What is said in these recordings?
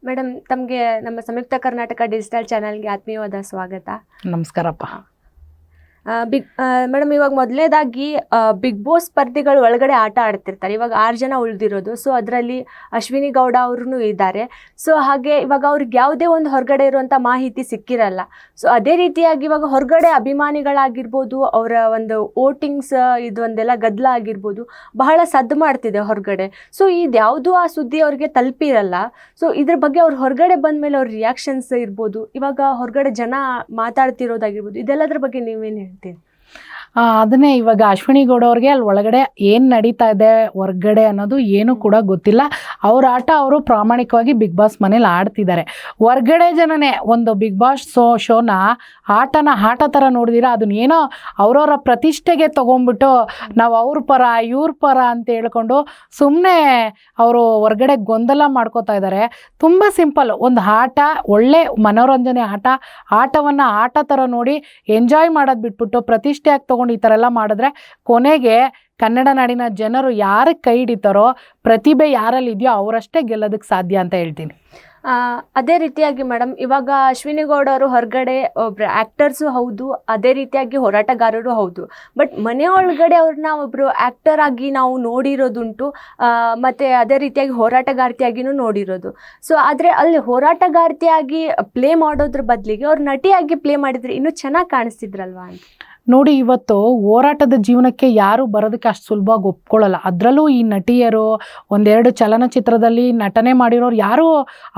Madam, ತಮಗೆ ನಮ್ಮ ಸಂಯುಕ್ತ Karnataka digital ಚಾನಲ್ಗೆ ಆತ್ಮೀಯವಾದ ಸ್ವಾಗತ. ನಮಸ್ಕಾರಪ್ಪ. ಮೇಡಮ್, ಇವಾಗ ಮೊದಲನೇದಾಗಿ ಬಿಗ್ ಬಾಸ್ ಸ್ಪರ್ಧಿಗಳು ಒಳಗಡೆ ಆಟ ಆಡ್ತಿರ್ತಾರೆ. ಇವಾಗ 6 ಜನ ಉಳಿದಿರೋದು. ಸೊ ಅದರಲ್ಲಿ ಅಶ್ವಿನಿ ಗೌಡ ಅವ್ರೂ ಇದ್ದಾರೆ. ಸೊ ಹಾಗೆ ಇವಾಗ ಅವ್ರಿಗೆ ಯಾವುದೇ ಒಂದು ಹೊರಗಡೆ ಇರುವಂಥ ಮಾಹಿತಿ ಸಿಕ್ಕಿರಲ್ಲ. ಸೊ ಅದೇ ರೀತಿಯಾಗಿ ಇವಾಗ ಹೊರಗಡೆ ಅಭಿಮಾನಿಗಳಾಗಿರ್ಬೋದು, ಅವರ ಒಂದು ವೋಟಿಂಗ್ಸ್ ಇದು ಒಂದೆಲ್ಲ ಗದ್ದಲ ಆಗಿರ್ಬೋದು, ಬಹಳ ಸದ್ದು ಮಾಡ್ತಿದೆ ಹೊರಗಡೆ. ಸೊ ಇದ್ಯಾವುದೂ ಆ ಸುದ್ದಿ ಅವ್ರಿಗೆ ತಲುಪಿರಲ್ಲ. ಸೊ ಇದ್ರ ಬಗ್ಗೆ ಅವ್ರು ಹೊರಗಡೆ ಬಂದ ಮೇಲೆ ಅವ್ರ ರಿಯಾಕ್ಷನ್ಸ್ ಇರ್ಬೋದು, ಇವಾಗ ಹೊರಗಡೆ ಜನ ಮಾತಾಡ್ತಿರೋದಾಗಿರ್ಬೋದು, ಇದೆಲ್ಲದ್ರ ಬಗ್ಗೆ ನೀವೇನು ಹೇಳ್ತೀರಿ? ಅದನ್ನೇ ಇವಾಗ ಅಶ್ವಿನಿ ಗೌಡ ಅವ್ರಿಗೆ ಅಲ್ಲಿ ಒಳಗಡೆ ಏನು ನಡೀತಾ ಇದೆ ಹೊರ್ಗಡೆ ಅನ್ನೋದು ಏನು ಕೂಡ ಗೊತ್ತಿಲ್ಲ. ಅವ್ರ ಆಟ ಅವರು ಪ್ರಾಮಾಣಿಕವಾಗಿ ಬಿಗ್ ಬಾಸ್ ಮನೇಲಿ ಆಡ್ತಿದ್ದಾರೆ. ಹೊರ್ಗಡೆ ಜನನೇ ಒಂದು ಬಿಗ್ ಬಾಸ್ ಶೋನ ಆಟ ಥರ ನೋಡಿದಿರ, ಅದನ್ನ ಏನೋ ಅವ್ರವ್ರ ಪ್ರತಿಷ್ಠೆಗೆ ತೊಗೊಂಡ್ಬಿಟ್ಟು ನಾವು ಅವ್ರ ಪರ ಇವ್ರ ಪರ ಅಂತ ಹೇಳ್ಕೊಂಡು ಸುಮ್ಮನೆ ಅವರು ಹೊರ್ಗಡೆ ಗೊಂದಲ ಮಾಡ್ಕೋತಾ ಇದ್ದಾರೆ. ತುಂಬ ಸಿಂಪಲ್, ಒಂದು ಆಟ, ಒಳ್ಳೆ ಮನೋರಂಜನೆ ಆಟವನ್ನು ಆಟ ಥರ ನೋಡಿ ಎಂಜಾಯ್ ಮಾಡೋದು ಬಿಟ್ಬಿಟ್ಟು ಪ್ರತಿಷ್ಠೆಯಾಗಿ ತೊಗೊಂಡು ಈ ಥರ ಎಲ್ಲ ಮಾಡಿದ್ರೆ ಕೊನೆಗೆ ಕನ್ನಡ ನಾಡಿನ ಜನರು ಯಾರಿಗೆ ಕೈ ಹಿಡಿತಾರೋ, ಪ್ರತಿಭೆ ಯಾರಲ್ಲಿ ಇದೆಯೋ ಅವರಷ್ಟೇ ಗೆಲ್ಲೋದಕ್ಕೆ ಸಾಧ್ಯ ಅಂತ ಹೇಳ್ತೀನಿ. ಅದೇ ರೀತಿಯಾಗಿ ಮೇಡಮ್, ಇವಾಗ ಅಶ್ವಿನಿ ಗೌಡ ಅವರು ಹೊರಗಡೆ ಒಬ್ರು ಆ್ಯಕ್ಟರ್ಸು ಹೌದು, ಅದೇ ರೀತಿಯಾಗಿ ಹೋರಾಟಗಾರರು ಹೌದು. ಬಟ್ ಮನೆಯೊಳಗಡೆ ಅವ್ರನ್ನ ಒಬ್ಬರು ಆ್ಯಕ್ಟರ್ ಆಗಿ ನಾವು ನೋಡಿರೋದುಂಟು, ಮತ್ತು ಅದೇ ರೀತಿಯಾಗಿ ಹೋರಾಟಗಾರ್ತಿಯಾಗಿಯೂ ನೋಡಿರೋದು. ಸೊ ಆದರೆ ಅಲ್ಲಿ ಹೋರಾಟಗಾರ್ತಿಯಾಗಿ ಪ್ಲೇ ಮಾಡೋದ್ರ ಬದಲಿಗೆ ಅವ್ರು ನಟಿಯಾಗಿ ಪ್ಲೇ ಮಾಡಿದರೆ ಇನ್ನೂ ಚೆನ್ನಾಗಿ ಕಾಣಿಸ್ತಿದ್ರಲ್ವಾ ಅಂತ. ನೋಡಿ, ಇವತ್ತು ಹೋರಾಟದ ಜೀವನಕ್ಕೆ ಯಾರು ಬರೋದಕ್ಕೆ ಅಷ್ಟು ಸುಲಭವಾಗಿ ಒಪ್ಕೊಳ್ಳಲ್ಲ. ಅದರಲ್ಲೂ ಈ ನಟಿಯರು, ಒಂದೆರಡು ಚಲನಚಿತ್ರದಲ್ಲಿ ನಟನೆ ಮಾಡಿರೋರು ಯಾರು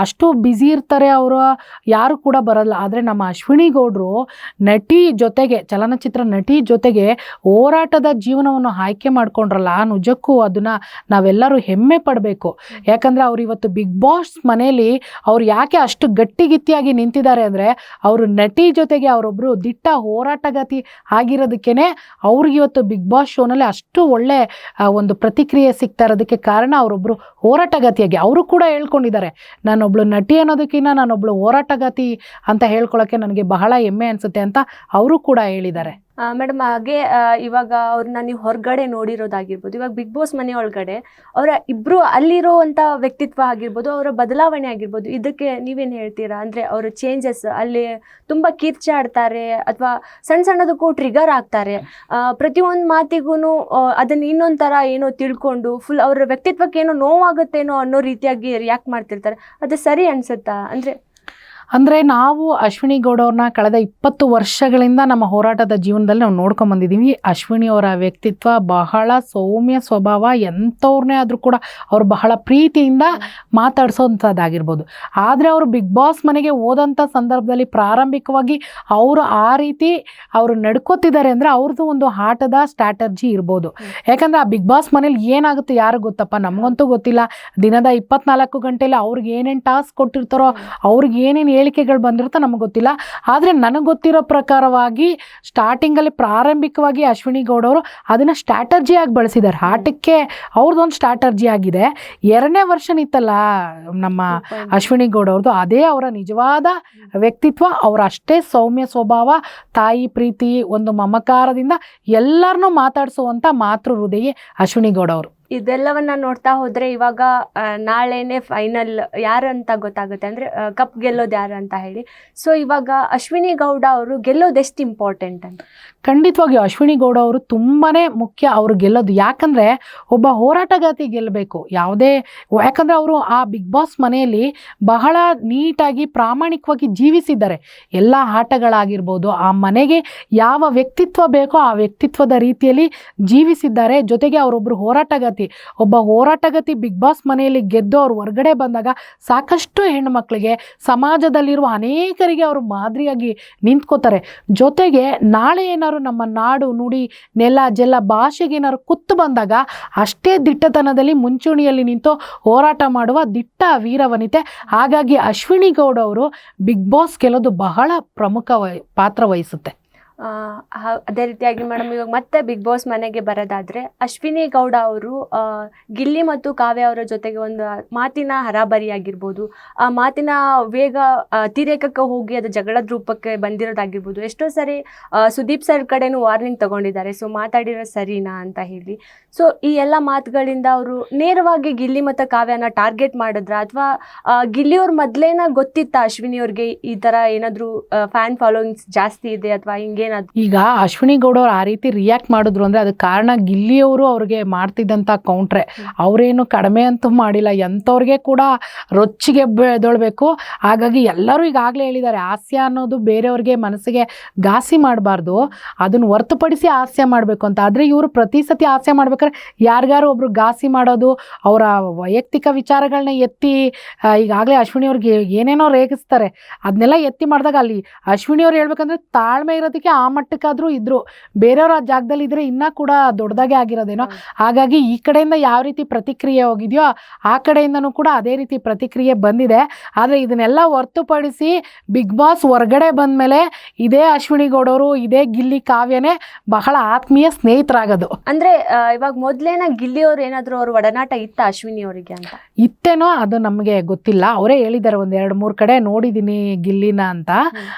ಅಷ್ಟು ಬ್ಯುಸಿ ಇರ್ತಾರೆ, ಅವರು ಯಾರು ಕೂಡ ಬರಲ್ಲ. ಆದರೆ ನಮ್ಮ ಅಶ್ವಿನಿ ಗೌಡರು ನಟಿ ಜೊತೆಗೆ, ಚಲನಚಿತ್ರ ನಟಿ ಜೊತೆಗೆ ಹೋರಾಟದ ಜೀವನವನ್ನು ಆಯ್ಕೆ ಮಾಡ್ಕೊಂಡ್ರಲ್ಲ, ನಿಜಕ್ಕೂ ಅದನ್ನು ನಾವೆಲ್ಲರೂ ಹೆಮ್ಮೆ ಪಡಬೇಕು. ಯಾಕಂದರೆ ಅವ್ರು ಇವತ್ತು ಬಿಗ್ ಬಾಸ್ ಮನೇಲಿ ಅವ್ರು ಯಾಕೆ ಅಷ್ಟು ಗಟ್ಟಿಗಿತ್ತಿಯಾಗಿ ನಿಂತಿದ್ದಾರೆ ಅಂದರೆ, ಅವರು ನಟಿ ಜೊತೆಗೆ ಅವರೊಬ್ಬರು ದಿಟ್ಟ ಹೋರಾಟಗಾತಿ ಆಗಿರೋದಕ್ಕೇನೆ ಅವ್ರಿಗೆ ಇವತ್ತು ಬಿಗ್ ಬಾಸ್ ಶೋನಲ್ಲಿ ಅಷ್ಟು ಒಳ್ಳೆ ಒಂದು ಪ್ರತಿಕ್ರಿಯೆ ಸಿಗ್ತಾ ಇರೋದಕ್ಕೆ ಕಾರಣ ಅವರೊಬ್ಬರು ಹೋರಾಟಗಾತಿಯಾಗಿ. ಅವರು ಕೂಡ ಹೇಳ್ಕೊಂಡಿದ್ದಾರೆ, ನಾನೊಬ್ಳು ನಟಿ ಅನ್ನೋದಕ್ಕಿಂತ ನಾನೊಬ್ಳು ಹೋರಾಟಗಾತಿ ಅಂತ ಹೇಳ್ಕೊಳ್ಳೋಕ್ಕೆ ನನಗೆ ಬಹಳ ಹೆಮ್ಮೆ ಅನಿಸುತ್ತೆ ಅಂತ ಅವರು ಕೂಡ ಹೇಳಿದ್ದಾರೆ. ಮೇಡಮ್, ಹಾಗೆ ಇವಾಗ ಅವ್ರನ್ನ ನೀವು ಹೊರಗಡೆ ನೋಡಿರೋದಾಗಿರ್ಬೋದು, ಇವಾಗ ಬಿಗ್ ಬಾಸ್ ಮನೆ ಒಳಗಡೆ ಅವರ ಇಬ್ಬರು ಅಲ್ಲಿರೋವಂಥ ವ್ಯಕ್ತಿತ್ವ ಆಗಿರ್ಬೋದು, ಅವರ ಬದಲಾವಣೆ ಆಗಿರ್ಬೋದು, ಇದಕ್ಕೆ ನೀವೇನು ಹೇಳ್ತೀರಾ? ಅಂದರೆ ಅವರ ಚೇಂಜಸ್ ಅಲ್ಲಿ ತುಂಬ ಕಿರ್ಚಾಡ್ತಾರೆ ಅಥವಾ ಸಣ್ಣದಕ್ಕೂ ಟ್ರಿಗರ್ ಆಗ್ತಾರೆ, ಪ್ರತಿಯೊಂದು ಮಾತಿಗೂ ಅದನ್ನು ಇನ್ನೊಂದು ಥರ ಏನೋ ತಿಳ್ಕೊಂಡು ಫುಲ್ ಅವರ ವ್ಯಕ್ತಿತ್ವಕ್ಕೆ ಏನೋ ನೋವಾಗುತ್ತೇನೋ ಅನ್ನೋ ರೀತಿಯಾಗಿ ರಿಯಾಕ್ಟ್ ಮಾಡ್ತಿರ್ತಾರೆ. ಅದು ಸರಿ ಅನಿಸುತ್ತಾ? ಅಂದರೆ ನಾವು ಅಶ್ವಿನಿ ಗೌಡ ಅವ್ರನ್ನ ಕಳೆದ 20 ವರ್ಷಗಳಿಂದ ನಮ್ಮ ಹೋರಾಟದ ಜೀವನದಲ್ಲಿ ನಾವು ನೋಡ್ಕೊಂಬಂದಿದ್ದೀವಿ. ಅಶ್ವಿನಿ ಅವರ ವ್ಯಕ್ತಿತ್ವ ಬಹಳ ಸೌಮ್ಯ ಸ್ವಭಾವ, ಎಂಥವ್ರನ್ನೇ ಆದರೂ ಕೂಡ ಅವರು ಬಹಳ ಪ್ರೀತಿಯಿಂದ ಮಾತಾಡ್ಸೋಂಥದ್ದಾಗಿರ್ಬೋದು. ಆದರೆ ಅವರು ಬಿಗ್ ಬಾಸ್ ಮನೆಗೆ ಹೋದಂಥ ಸಂದರ್ಭದಲ್ಲಿ ಪ್ರಾರಂಭಿಕವಾಗಿ ಅವರು ಆ ರೀತಿ ಅವರು ನಡ್ಕೋತಿದ್ದಾರೆ ಅಂದರೆ ಅವ್ರದ್ದು ಒಂದು ಆಟದ ಸ್ಟ್ರಾಟರ್ಜಿ ಇರ್ಬೋದು. ಯಾಕಂದರೆ ಆ ಬಿಗ್ ಬಾಸ್ ಮನೇಲಿ ಏನಾಗುತ್ತೆ ಯಾರು ಗೊತ್ತಪ್ಪ, ನಮಗಂತೂ ಗೊತ್ತಿಲ್ಲ. ದಿನದ 24 ಗಂಟೆಯಲ್ಲಿ ಅವ್ರಿಗೆ ಏನೇನು ಟಾಸ್ಕ್ ಕೊಟ್ಟಿರ್ತಾರೋ, ಅವ್ರಿಗೆ ಏನೇನು ಹೇಳಿಕೆಗಳು ಬಂದಿರುತ್ತೋ ನಮಗೆ ಗೊತ್ತಿಲ್ಲ. ಆದರೆ ನನಗೆ ಗೊತ್ತಿರೋ ಪ್ರಕಾರವಾಗಿ ಸ್ಟಾರ್ಟಿಂಗಲ್ಲಿ ಪ್ರಾರಂಭಿಕವಾಗಿ ಅಶ್ವಿನಿ ಗೌಡ ಅವರು ಅದನ್ನು ಸ್ಟ್ರಾಟರ್ಜಿಯಾಗಿ ಬಳಸಿದ್ದಾರೆ. ಆಟಕ್ಕೆ ಅವ್ರದ್ದೊಂದು ಸ್ಟ್ರಾಟರ್ಜಿ ಆಗಿದೆ. 2ನೇ ವರ್ಷನ್ ಇತ್ತಲ್ಲ ನಮ್ಮ ಅಶ್ವಿನಿ ಗೌಡ ಅವ್ರದ್ದು, ಅದೇ ಅವರ ನಿಜವಾದ ವ್ಯಕ್ತಿತ್ವ. ಅವರ ಅಷ್ಟೇ ಸೌಮ್ಯ ಸ್ವಭಾವ, ತಾಯಿ ಪ್ರೀತಿ, ಒಂದು ಮಮಕಾರದಿಂದ ಎಲ್ಲರನ್ನೂ ಮಾತಾಡಿಸುವಂಥ ಮಾತೃ ಹೃದಯಿ ಅಶ್ವಿನಿ ಗೌಡ ಅವರು. ಇದೆಲ್ಲವನ್ನ ನೋಡ್ತಾ ಹೋದರೆ ಇವಾಗ ನಾಳೆನೇ ಫೈನಲ್ ಯಾರಂತ ಗೊತ್ತಾಗುತ್ತೆ, ಅಂದರೆ ಕಪ್ ಗೆಲ್ಲೋದು ಯಾರು ಅಂತ ಹೇಳಿ. ಸೊ ಇವಾಗ ಅಶ್ವಿನಿ ಗೌಡ ಅವರು ಗೆಲ್ಲೋದು ಎಷ್ಟು ಇಂಪಾರ್ಟೆಂಟ್ ಅಂತ? ಖಂಡಿತವಾಗಿಯೂ ಅಶ್ವಿನಿ ಗೌಡ ಅವರು ತುಂಬಾ ಮುಖ್ಯ, ಅವರು ಗೆಲ್ಲೋದು. ಯಾಕಂದರೆ ಒಬ್ಬ ಹೋರಾಟಗಾತಿ ಗೆಲ್ಲಬೇಕು ಯಾವುದೇ, ಯಾಕಂದರೆ ಅವರು ಆ ಬಿಗ್ ಬಾಸ್ ಮನೆಯಲ್ಲಿ ಬಹಳ ನೀಟಾಗಿ ಪ್ರಾಮಾಣಿಕವಾಗಿ ಜೀವಿಸಿದ್ದಾರೆ. ಎಲ್ಲ ಆಟಗಳಾಗಿರ್ಬೋದು, ಆ ಮನೆಗೆ ಯಾವ ವ್ಯಕ್ತಿತ್ವ ಬೇಕೋ ಆ ವ್ಯಕ್ತಿತ್ವದ ರೀತಿಯಲ್ಲಿ ಜೀವಿಸಿದ್ದಾರೆ. ಜೊತೆಗೆ ಅವರೊಬ್ಬರು ಹೋರಾಟಗಾತಿ, ಒಬ್ಬ ಹೋರಾಟಗಾತಿ ಬಿಗ್ ಬಾಸ್ ಮನೆಯಲ್ಲಿ ಗೆದ್ದು ಅವ್ರು ಹೊರಗಡೆ ಬಂದಾಗ ಸಾಕಷ್ಟು ಹೆಣ್ಣುಮಕ್ಕಳಿಗೆ, ಸಮಾಜದಲ್ಲಿರುವ ಅನೇಕರಿಗೆ ಅವರು ಮಾದರಿಯಾಗಿ ನಿಂತ್ಕೋತಾರೆ. ಜೊತೆಗೆ ನಾಳೆ ಏನಾದ್ರು ನಮ್ಮ ನಾಡು ನುಡಿ ನೆಲ ಜಲ ಭಾಷೆಗೆ ಏನಾದ್ರು ಕುತ್ತು ಬಂದಾಗ ಅಷ್ಟೇ ದಿಟ್ಟತನದಲ್ಲಿ ಮುಂಚೂಣಿಯಲ್ಲಿ ನಿಂತು ಹೋರಾಟ ಮಾಡುವ ದಿಟ್ಟ ವೀರವನಿತೆ. ಹಾಗಾಗಿ ಅಶ್ವಿನಿ ಗೌಡ ಅವರು ಬಿಗ್ ಬಾಸ್ ಗೆಲ್ಲೋದು ಬಹಳ ಪ್ರಮುಖ ಪಾತ್ರ ವಹಿಸುತ್ತೆ. ಅದೇ ರೀತಿಯಾಗಿ ಮೇಡಮ್ ಇವಾಗ ಮತ್ತೆ ಬಿಗ್ ಬಾಸ್ ಮನೆಗೆ ಬರೋದಾದ್ರೆ ಅಶ್ವಿನಿ ಗೌಡ ಅವರು ಗಿಲ್ಲಿ ಮತ್ತು ಕಾವ್ಯ ಅವರ ಜೊತೆಗೆ ಒಂದು ಮಾತಿನ ಹರಾಬರಿ ಆಗಿರ್ಬೋದು, ಆ ಮಾತಿನ ವೇಗ ಅತಿರೇಕಕ್ಕೆ ಹೋಗಿ ಅದು ಜಗಳದ ರೂಪಕ್ಕೆ ಬಂದಿರೋದಾಗಿರ್ಬೋದು. ಎಷ್ಟೋ ಸರಿ ಸುದೀಪ್ ಸರ್ ಕಡೆನೂ ವಾರ್ನಿಂಗ್ ತಗೊಂಡಿದ್ದಾರೆ, ಸೊ ಮಾತಾಡಿರೋ ಸರಿನಾ ಅಂತ ಹೇಳಿ. ಸೊ ಈ ಎಲ್ಲ ಮಾತುಗಳಿಂದ ಅವರು ನೇರವಾಗಿ ಗಿಲ್ಲಿ ಮತ್ತು ಕಾವ್ಯನ ಟಾರ್ಗೆಟ್ ಮಾಡಿದ್ರ, ಅಥವಾ ಗಿಲ್ಲಿಯವ್ರ ಮೊದಲೇನ ಗೊತ್ತಿತ್ತ ಅಶ್ವಿನಿ ಅವ್ರಿಗೆ ಈ ಥರ ಏನಾದರೂ ಫ್ಯಾನ್ ಫಾಲೋವಿಂಗ್ಸ್ ಜಾಸ್ತಿ ಇದೆ ಅಥವಾ ಹಿಂಗೇನಾದ್ರು? ಈಗ ಅಶ್ವಿನಿ ಗೌಡ ಅವ್ರು ಆ ರೀತಿ ರಿಯಾಕ್ಟ್ ಮಾಡಿದ್ರು ಅಂದರೆ ಅದಕ್ಕೆ ಕಾರಣ ಗಿಲ್ಲಿಯವರು ಅವ್ರಿಗೆ ಮಾಡ್ತಿದ್ದಂಥ ಕೌಂಟ್ರೆ. ಅವರೇನು ಕಡಿಮೆ ಅಂತೂ ಮಾಡಿಲ್ಲ, ಎಂಥವ್ರಿಗೆ ಕೂಡ ರೊಚ್ಚಿಗೆ ಎದ್ದೊಳ್ಬೇಕು. ಹಾಗಾಗಿ ಎಲ್ಲರೂ ಈಗಾಗಲೇ ಹೇಳಿದ್ದಾರೆ, ಹಾಸ್ಯ ಅನ್ನೋದು ಬೇರೆಯವ್ರಿಗೆ ಮನಸ್ಸಿಗೆ ಘಾಸಿ ಮಾಡಬಾರ್ದು, ಅದನ್ನು ಹೊರತುಪಡಿಸಿ ಹಾಸ್ಯ ಮಾಡಬೇಕು ಅಂತ. ಆದರೆ ಇವರು ಪ್ರತಿ ಸತಿ ಹಾಸ್ಯ ಮಾಡ್ಬೇಕಾದ್ರೆ ಯಾರಿಗಾರು ಒಬ್ರು ಘಾಸಿ ಮಾಡೋದು, ಅವರ ವೈಯಕ್ತಿಕ ವಿಚಾರಗಳನ್ನ ಎತ್ತಿ ಈಗಾಗಲೇ ಅಶ್ವಿನಿ ಅವ್ರಿಗೆ ಏನೇನೋ ರೇಗಿಸ್ತಾರೆ, ಅದನ್ನೆಲ್ಲ ಎತ್ತಿ ಮಾಡಿದಾಗ ಅಲ್ಲಿ ಅಶ್ವಿನಿ ಅವ್ರು ಹೇಳ್ಬೇಕಂದ್ರೆ ತಾಳ್ಮೆ ಇರೋದಕ್ಕೆ ಆ ಮಟ್ಟಕ್ಕಾದರೂ ಇದ್ರು, ಬೇರೆಯವ್ರ ಆ ಜಾಗದಲ್ಲಿ ಇದ್ರೆ ಇನ್ನೂ ಕೂಡ ದೊಡ್ಡದಾಗೆ ಆಗಿರೋದೇನೋ. ಹಾಗಾಗಿ ಈ ಕಡೆಯಿಂದ ಯಾವ ರೀತಿ ಪ್ರತಿಕ್ರಿಯೆ ಹೋಗಿದೆಯೋ ಆ ಕಡೆಯಿಂದನೂ ಕೂಡ ಅದೇ ರೀತಿ ಪ್ರತಿಕ್ರಿಯೆ ಬಂದಿದೆ. ಆದರೆ ಇದನ್ನೆಲ್ಲ ಹೊರತುಪಡಿಸಿ ಬಿಗ್ ಬಾಸ್ ಹೊರಗಡೆ ಬಂದಮೇಲೆ ಇದೇ ಅಶ್ವಿನಿ ಗೌಡವರು ಇದೇ ಗಿಲ್ಲಿ ಕಾವ್ಯನೇ ಬಹಳ ಆತ್ಮೀಯ ಸ್ನೇಹಿತರಾಗೋದು. ಅಂದ್ರೆ ಇವಾಗ ಮೊದ್ಲೇನ ಗಿಲ್ಲಿ ಅವ್ರು ಏನಾದ್ರು ಅವ್ರ ಒಡನಾಟ ಇತ್ತ ಅಶ್ವಿನಿ ಅವರಿಗೆ ಅಂತ? ಇತ್ತೇನೋ ಅದು ನಮಗೆ ಗೊತ್ತಿಲ್ಲ, ಅವರೇ ಹೇಳಿದ್ದಾರೆ ಒಂದು 2-3 ಕಡೆ ನೋಡಿದ್ದೀನಿ ಗಿಲ್ಲಿನ ಅಂತ.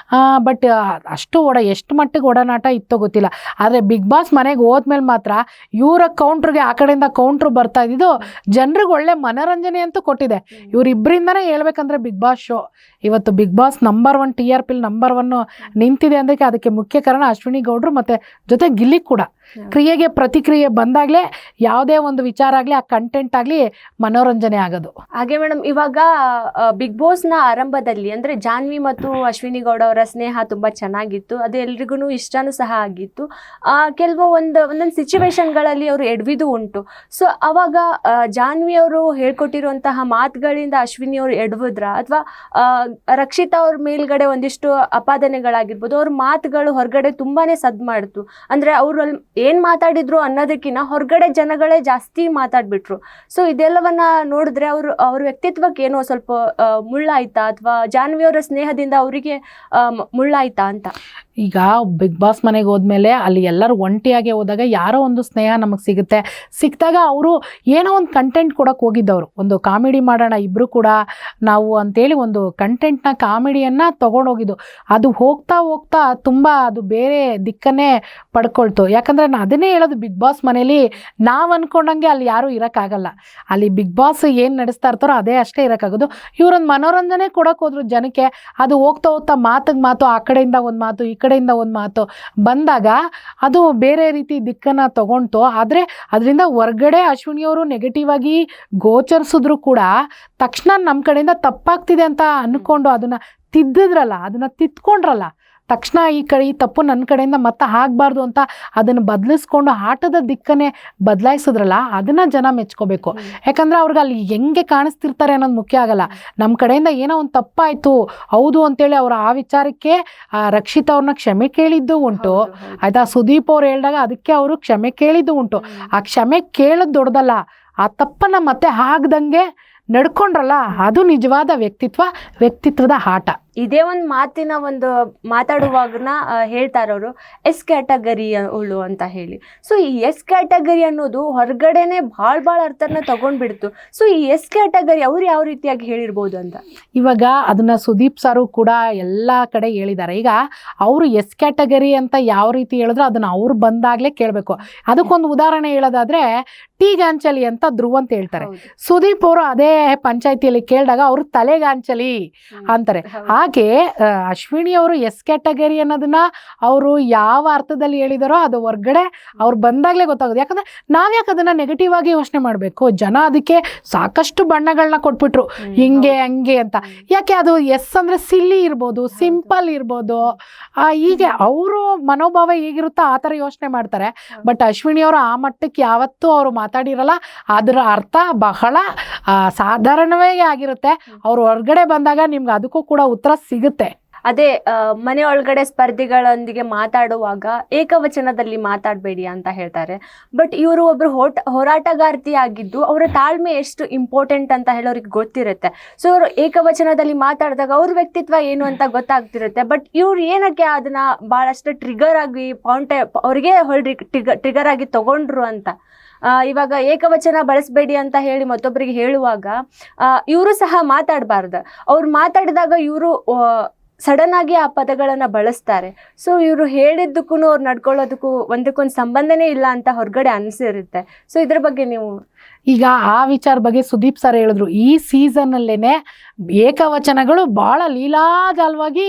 ಬಟ್ ಅಷ್ಟು ಎಷ್ಟು ಮಟ್ಟಿಗೆ ಒಡನಾಟ ಇತ್ತೋ ಗೊತ್ತಿಲ್ಲ. ಆದರೆ ಬಿಗ್ ಬಾಸ್ ಮನೆಗೆ ಹೋದ್ಮೇಲೆ ಮಾತ್ರ ಇವರ ಕೌಂಟ್ರಿಗೆ ಆ ಕಡೆಯಿಂದ ಕೌಂಟ್ರು ಬರ್ತಾ ಇದ್ದಿದ್ದು ಜನರಿಗೆ ಒಳ್ಳೆ ಮನೋರಂಜನೆ ಅಂತೂ ಕೊಟ್ಟಿದೆ. ಇವರಿಬ್ಬರಿಂದನೇ ಹೇಳ್ಬೇಕಂದ್ರೆ ಬಿಗ್ ಬಾಸ್ ಶೋ ಇವತ್ತು Bigg Boss number 1 TRP number 1 ನಿಂತಿದೆ ಅಂದರೆ ಅದಕ್ಕೆ ಮುಖ್ಯ ಕಾರಣ ಅಶ್ವಿನಿ ಗೌಡ್ರು ಮತ್ತು ಜೊತೆ ಗಿಲ್ಲಿ ಕೂಡ. ಕ್ರಿಯೆಗೆ ಪ್ರತಿಕ್ರಿಯೆ ಬಂದಾಗಲೇ ಯಾವುದೇ ಒಂದು ವಿಚಾರ ಆಗಲಿ ಆ ಕಂಟೆಂಟ್ ಆಗಲಿ ಮನೋರಂಜನೆ ಆಗೋದು. ಹಾಗೆ ಮೇಡಮ್ ಇವಾಗ ಬಿಗ್ ಬಾಸ್ನ ಆರಂಭದಲ್ಲಿ ಅಂದರೆ ಜಾನ್ವಿ ಮತ್ತು ಅಶ್ವಿನಿ ಗೌಡ ಅವರ ಸ್ನೇಹ ತುಂಬ ಚೆನ್ನಾಗಿತ್ತು, ಅದು ಎಲ್ರಿಗೂ ಇಷ್ಟನೂ ಸಹ ಆಗಿತ್ತು. ಕೆಲವು ಒಂದೊಂದು ಸಿಚುವೇಶನ್ಗಳಲ್ಲಿ ಅವರು ಎಡವಿದು ಉಂಟು. ಸೊ ಅವಾಗ ಜಾನ್ವಿ ಅವರು ಹೇಳ್ಕೊಟ್ಟಿರುವಂತಹ ಮಾತುಗಳಿಂದ ಅಶ್ವಿನಿ ಅವರು ಎಡವಿದ್ರ, ಅಥವಾ ರಕ್ಷಿತಾ ಅವ್ರ ಮೇಲ್ಗಡೆ ಒಂದಿಷ್ಟು ಅಪಾದನೆಗಳಾಗಿರ್ಬೋದು, ಅವ್ರ ಮಾತುಗಳು ಹೊರಗಡೆ ತುಂಬಾ ಸದ್ದು ಮಾಡ್ತು. ಅಂದರೆ ಅವರು ಏನು ಮಾತಾಡಿದ್ರು ಅನ್ನೋದಕ್ಕಿಂತ ಹೊರಗಡೆ ಜನಗಳೇ ಜಾಸ್ತಿ ಮಾತಾಡ್ಬಿಟ್ರು. ಸೊ ಇದೆಲ್ಲವನ್ನ ನೋಡಿದ್ರೆ ಅವ್ರ ವ್ಯಕ್ತಿತ್ವಕ್ಕೆ ಏನೋ ಸ್ವಲ್ಪ ಮುಳ್ಳಾಯ್ತಾ, ಅಥವಾ ಜಾನ್ವಿ ಅವರ ಸ್ನೇಹದಿಂದ ಅವರಿಗೆ ಮುಳ್ಳಾಯ್ತಾ ಅಂತ? ಈಗ ಬಿಗ್ ಬಾಸ್ ಮನೆಗೆ ಹೋದ್ಮೇಲೆ ಅಲ್ಲಿ ಎಲ್ಲರೂ ಒಂಟಿಯಾಗಿ ಹೋದಾಗ ಯಾರೋ ಒಂದು ಸ್ನೇಹ ನಮಗೆ ಸಿಕ್ಕಿದಾಗ ಅವರು ಏನೋ ಒಂದು ಕಂಟೆಂಟ್ ಕೊಡೋಕೆ ಹೋಗಿದ್ದವರು, ಒಂದು ಕಾಮಿಡಿ ಮಾಡೋಣ ಇಬ್ಬರು ಕೂಡ ನಾವು ಅಂತೇಳಿ ಒಂದು ಕಂಟೆಂಟ್ನ ಕಾಮಿಡಿಯನ್ನು ತೊಗೊಂಡೋಗಿದ್ದು. ಅದು ಹೋಗ್ತಾ ಹೋಗ್ತಾ ತುಂಬ ಅದು ಬೇರೆ ದಿಕ್ಕನ್ನೇ ಪಡ್ಕೊಳ್ತು. ಯಾಕಂದರೆ ನಾನು ಅದನ್ನೇ ಹೇಳೋದು, ಬಿಗ್ ಬಾಸ್ ಮನೇಲಿ ನಾವು ಅಂದ್ಕೊಂಡಂಗೆ ಅಲ್ಲಿ ಯಾರೂ ಇರೋಕ್ಕಾಗಲ್ಲ. ಅಲ್ಲಿ ಬಿಗ್ ಬಾಸ್ ಏನು ನಡೆಸ್ತಾ ಇರ್ತಾರೋ ಅದೇ ಅಷ್ಟೇ ಇರೋಕ್ಕಾಗೋದು. ಇವರೊಂದು ಮನೋರಂಜನೆ ಕೊಡೋಕೆ ಹೋದ್ರು ಜನಕ್ಕೆ, ಅದು ಹೋಗ್ತಾ ಹೋಗ್ತಾ ಮಾತಿಗೆ ಮಾತು, ಆ ಕಡೆಯಿಂದ ಒಂದು ಮಾತು ಈ ಕಡೆಯಿಂದ ಒಂದು ಮಾತು ಬಂದಾಗ ಅದು ಬೇರೆ ರೀತಿ ದಿಕ್ಕನ್ನು ತಗೊಂತು. ಆದರೆ ಅದರಿಂದ ಹೊರ್ಗಡೆ ಅಶ್ವಿನಿಯವರು ನೆಗೆಟಿವ್ ಆಗಿ ಗೋಚರಿಸಿದ್ರು ಕೂಡ ತಕ್ಷಣ ನಮ್ಮ ಕಡೆಯಿಂದ ತಪ್ಪಾಗ್ತಿದೆ ಅಂತ ಅಂದ್ಕೊಂಡು ಅದನ್ನು ತಿದ್ದಿದ್ರಲ್ಲ, ಅದನ್ನು ತಿದ್ಕೊಂಡ್ರಲ್ಲ, ತಕ್ಷಣ ಈ ತಪ್ಪು ನನ್ನ ಕಡೆಯಿಂದ ಮತ್ತೆ ಆಗಬಾರ್ದು ಅಂತ ಅದನ್ನು ಬದಲಿಸ್ಕೊಂಡು ಆಟದ ದಿಕ್ಕನ್ನೇ ಬದಲಾಯಿಸಿದ್ರಲ್ಲ, ಅದನ್ನು ಜನ ಮೆಚ್ಕೋಬೇಕು. ಯಾಕಂದರೆ ಅವ್ರಿಗೆ ಅಲ್ಲಿ ಹೆಂಗೆ ಕಾಣಿಸ್ತಿರ್ತಾರೆ ಅನ್ನೋದು ಮುಖ್ಯ ಆಗಲ್ಲ. ನಮ್ಮ ಕಡೆಯಿಂದ ಏನೋ ಒಂದು ತಪ್ಪಾಯಿತು ಹೌದು ಅಂತೇಳಿ ಅವರು ಆ ವಿಚಾರಕ್ಕೆ ರಕ್ಷಿತಾ ಅವ್ರನ್ನ ಕ್ಷಮೆ ಕೇಳಿದ್ದು ಉಂಟು, ಆಯಿತಾ. ಸುದೀಪ್ ಅವ್ರು ಹೇಳಿದಾಗ ಅದಕ್ಕೆ ಅವರು ಕ್ಷಮೆ ಕೇಳಿದ್ದು ಉಂಟು. ಆ ಕ್ಷಮೆ ಕೇಳೋದು ದೊಡ್ಡದಲ್ಲ, ಆ ತಪ್ಪನ್ನು ಮತ್ತೆ ಆಗದಂಗೆ ನಡ್ಕೊಂಡ್ರಲ್ಲ ಅದು ನಿಜವಾದ ವ್ಯಕ್ತಿತ್ವದ ಆಟ. ಇದೇ ಒಂದು ಮಾತಿನ ಒಂದು ಮಾತಾಡುವಾಗನ ಹೇಳ್ತಾರವರು ಎಸ್ ಕ್ಯಾಟಗರಿ ಅವಳು ಅಂತ ಹೇಳಿ. ಸೊ ಈ ಎಸ್ ಕ್ಯಾಟಗರಿ ಅನ್ನೋದು ಹೊರಗಡೆನೆ ಭಾಳ ಅರ್ಥನ ತಗೊಂಡ್ಬಿಡ್ತು. ಸೊ ಈ ಎಸ್ ಕ್ಯಾಟಗರಿ ಅವ್ರು ಯಾವ ರೀತಿಯಾಗಿ ಹೇಳಿರ್ಬೋದು ಅಂತ ಇವಾಗ ಅದನ್ನ ಸುದೀಪ್ ಸರು ಕೂಡ ಎಲ್ಲ ಕಡೆ ಹೇಳಿದ್ದಾರೆ. ಈಗ ಅವರು ಎಸ್ ಕ್ಯಾಟಗರಿ ಅಂತ ಯಾವ ರೀತಿ ಹೇಳಿದ್ರು ಅದನ್ನ ಅವ್ರು ಬಂದಾಗಲೇ ಕೇಳಬೇಕು. ಅದಕ್ಕೊಂದು ಉದಾಹರಣೆ ಹೇಳೋದಾದ್ರೆ ಟೀಗಾಂಚಲಿ ಅಂತ ಧ್ರುವ ಅಂತ ಹೇಳ್ತಾರೆ. ಸುದೀಪ್ ಅವರು ಅದೇ ಪಂಚಾಯತಿಯಲ್ಲಿ ಕೇಳಿದಾಗ ಅವರು ತಲೆಗಾಂಚಲಿ ಅಂತಾರೆ. ಹಾಗೆ ಅಶ್ವಿನಿ ಅವರು ಎಸ್ ಕ್ಯಾಟಗರಿ ಅನ್ನೋದನ್ನ ಅವರು ಯಾವ ಅರ್ಥದಲ್ಲಿ ಹೇಳಿದಾರೋ ಅದು ಹೊರ್ಗಡೆ ಅವ್ರು ಬಂದಾಗಲೇ ಗೊತ್ತಾಗೋದು. ಯಾಕಂದ್ರೆ ನಾವ್ಯಾಕೆ ಅದನ್ನ ನೆಗೆಟಿವ್ ಆಗಿ ಯೋಚನೆ ಮಾಡಬೇಕು? ಜನ ಅದಕ್ಕೆ ಸಾಕಷ್ಟು ಬಣ್ಣಗಳನ್ನ ಕೊಟ್ಬಿಟ್ರು, ಹಿಂಗೆ ಹಂಗೆ ಅಂತ. ಯಾಕೆ ಅದು ಎಸ್ ಅಂದ್ರೆ ಸಿಲ್ಲಿ ಇರ್ಬೋದು, ಸಿಂಪಲ್ ಇರ್ಬೋದು, ಹೀಗೆ ಅವರು ಮನೋಭಾವ ಹೇಗಿರುತ್ತೋ ಆ ಥರ ಯೋಚನೆ ಮಾಡ್ತಾರೆ. ಬಟ್ ಅಶ್ವಿನಿ ಅವರು ಆ ಮಟ್ಟಕ್ಕೆ ಯಾವತ್ತೂ ಅವರು ಮಾತಾಡಿರಲ್ಲ. ಅದರ ಅರ್ಥ ಬಹಳ ಸಾಧಾರಣವೇ ಆಗಿರುತ್ತೆ. ಅವ್ರು ಹೊರಗಡೆ ಬಂದಾಗ ನಿಮ್ಗೆ ಅದಕ್ಕೂ ಕೂಡ ಉತ್ತರ ಸಿಗುತ್ತೆ. ಅದೇ ಮನೆ ಒಳಗಡೆ ಸ್ಪರ್ಧಿಗಳೊಂದಿಗೆ ಮಾತಾಡುವಾಗ ಏಕವಚನದಲ್ಲಿ ಮಾತಾಡಬೇಡಿ ಅಂತ ಹೇಳ್ತಾರೆ. ಬಟ್ ಇವರು ಒಬ್ರು ಹೋರಾಟಗಾರ್ತಿ ಆಗಿದ್ದು ಅವರ ತಾಳ್ಮೆ ಎಷ್ಟು ಇಂಪಾರ್ಟೆಂಟ್ ಅಂತ ಹೇಳೋರಿಗೆ ಗೊತ್ತಿರುತ್ತೆ. ಸೊ ಅವರು ಏಕವಚನದಲ್ಲಿ ಮಾತಾಡಿದಾಗ ಅವ್ರ ವ್ಯಕ್ತಿತ್ವ ಏನು ಅಂತ ಗೊತ್ತಾಗ್ತಿರುತ್ತೆ. ಬಟ್ ಇವ್ರು ಏನಕ್ಕೆ ಅದನ್ನ ಬಹಳಷ್ಟು ಟ್ರಿಗರ್ ಆಗಿ ಅವ್ರಿಗೆ ಟ್ರಿಗರ್ ಆಗಿ ತಗೊಂಡ್ರು ಅಂತ. ಇವಾಗ ಏಕವಚನ ಬಳಸಬೇಡಿ ಅಂತ ಹೇಳಿ ಮತ್ತೊಬ್ಬರಿಗೆ ಹೇಳುವಾಗ ಇವರು ಸಹ ಮಾತಾಡಬಾರ್ದು. ಅವ್ರು ಮಾತಾಡಿದಾಗ ಇವರು ಸಡನ್ ಆಗಿ ಆ ಪದಗಳನ್ನು ಬಳಸ್ತಾರೆ. ಸೊ ಇವರು ಹೇಳಿದ್ದಕ್ಕೂ ಅವ್ರು ನಡ್ಕೊಳ್ಳೋದಕ್ಕೂ ಒಂದಕ್ಕೊಂದು ಸಂಬಂಧನೇ ಇಲ್ಲ ಅಂತ ಹೊರಗಡೆ ಅನಿಸಿರುತ್ತೆ. ಸೊ ಇದ್ರ ಬಗ್ಗೆ ನೀವು ಈಗ ಆ ವಿಚಾರ ಬಗ್ಗೆ ಸುದೀಪ್ ಸರ್ ಹೇಳಿದ್ರು, ಈ ಸೀಸನ್ ಅಲ್ಲೇನೆ ಏಕವಚನಗಳು ಬಹಳ ಲೀಲಾಜಾಲವಾಗಿ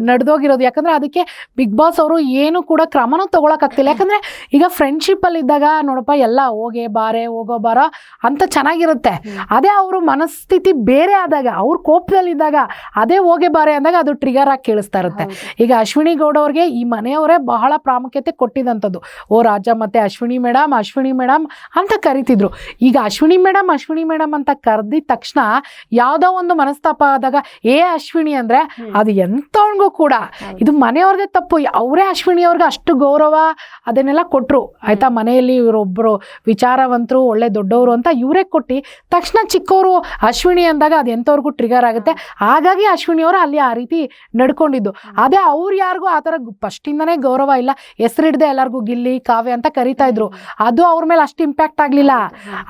ನಡೆದೋಗಿರೋದು. ಯಾಕಂದ್ರೆ ಅದಕ್ಕೆ ಬಿಗ್ ಬಾಸ್ ಅವರು ಏನು ಕೂಡ ಕ್ರಮನೂ ತಗೊಳಕ್ಕಾಗ್ತಿಲ್ಲ. ಯಾಕಂದ್ರೆ ಈಗ ಫ್ರೆಂಡ್ಶಿಪ್ ಅಲ್ಲಿ ಇದ್ದಾಗ ನೋಡಪ್ಪ ಎಲ್ಲ ಹೋಗೇ ಬಾರೆ ಹೋಗೋ ಬಾರೋ ಅಂತ ಚೆನ್ನಾಗಿರುತ್ತೆ. ಅದೇ ಅವರು ಮನಸ್ಥಿತಿ ಬೇರೆ ಆದಾಗ, ಅವ್ರ ಕೋಪದಲ್ಲಿದ್ದಾಗ ಅದೇ ಹೋಗೇ ಬಾರೆ ಅಂದಾಗ ಅದು ಟ್ರಿಗರ್ ಆಗಿ ಕೇಳಿಸ್ತಾ ಇರುತ್ತೆ. ಈಗ ಅಶ್ವಿನಿ ಗೌಡ ಅವ್ರಿಗೆ ಈ ಮನೆಯವರೇ ಬಹಳ ಪ್ರಾಮುಖ್ಯತೆ ಕೊಟ್ಟಿದಂಥದ್ದು. ಓ ರಾಜ ಮತ್ತೆ ಅಶ್ವಿನಿ ಮೇಡಮ್ ಅಂತ ಕರಿತಿದ್ರು. ಈಗ ಅಶ್ವಿನಿ ಮೇಡಮ್ ಅಂತ ಕರೆದಿದ ತಕ್ಷಣ ಯಾವ್ದೋ ಒಂದು ಮನಸ್ತಾಪ ಆದಾಗ ಅಶ್ವಿನಿ ಅಂದ್ರೆ ಅದು ಎಂತವನ್ಗೂ ಕೂಡ ಇದು ಮನೆಯವ್ರದೇ ತಪ್ಪು. ಅವರೇ ಅಶ್ವಿನಿ ಅವ್ರಿಗೆ ಅಷ್ಟು ಗೌರವ ಅದನ್ನೆಲ್ಲ ಕೊಟ್ರು ಆಯ್ತಾ. ಮನೆಯಲ್ಲಿ ಇವರೊಬ್ರು ವಿಚಾರವಂತರು ಒಳ್ಳೆ ದೊಡ್ಡವರು ಅಂತ ಇವರೇ ಕೊಟ್ಟು ತಕ್ಷಣ ಚಿಕ್ಕವರು ಅಶ್ವಿನಿ ಅಂದಾಗ ಅದು ಎಂತವ್ರಿಗೂ ಟ್ರಿಗರ್ ಆಗುತ್ತೆ. ಹಾಗಾಗಿ ಅಶ್ವಿನಿ ಅವರು ಅಲ್ಲಿ ಆ ರೀತಿ ನಡ್ಕೊಂಡಿದ್ದು. ಅದೇ ಅವ್ರು ಯಾರಿಗೂ ಆ ಥರ ಫಸ್ಟಿಂದನೇ ಗೌರವ ಇಲ್ಲ, ಹೆಸರಿಡ್ದೆ ಎಲ್ಲರಿಗೂ ಗಿಲ್ಲಿ ಕಾವ್ಯ ಅಂತ ಕರಿತಾ ಇದ್ರು. ಅದು ಅವ್ರ ಮೇಲೆ ಅಷ್ಟು ಇಂಪ್ಯಾಕ್ಟ್ ಆಗ್ಲಿಲ್ಲ.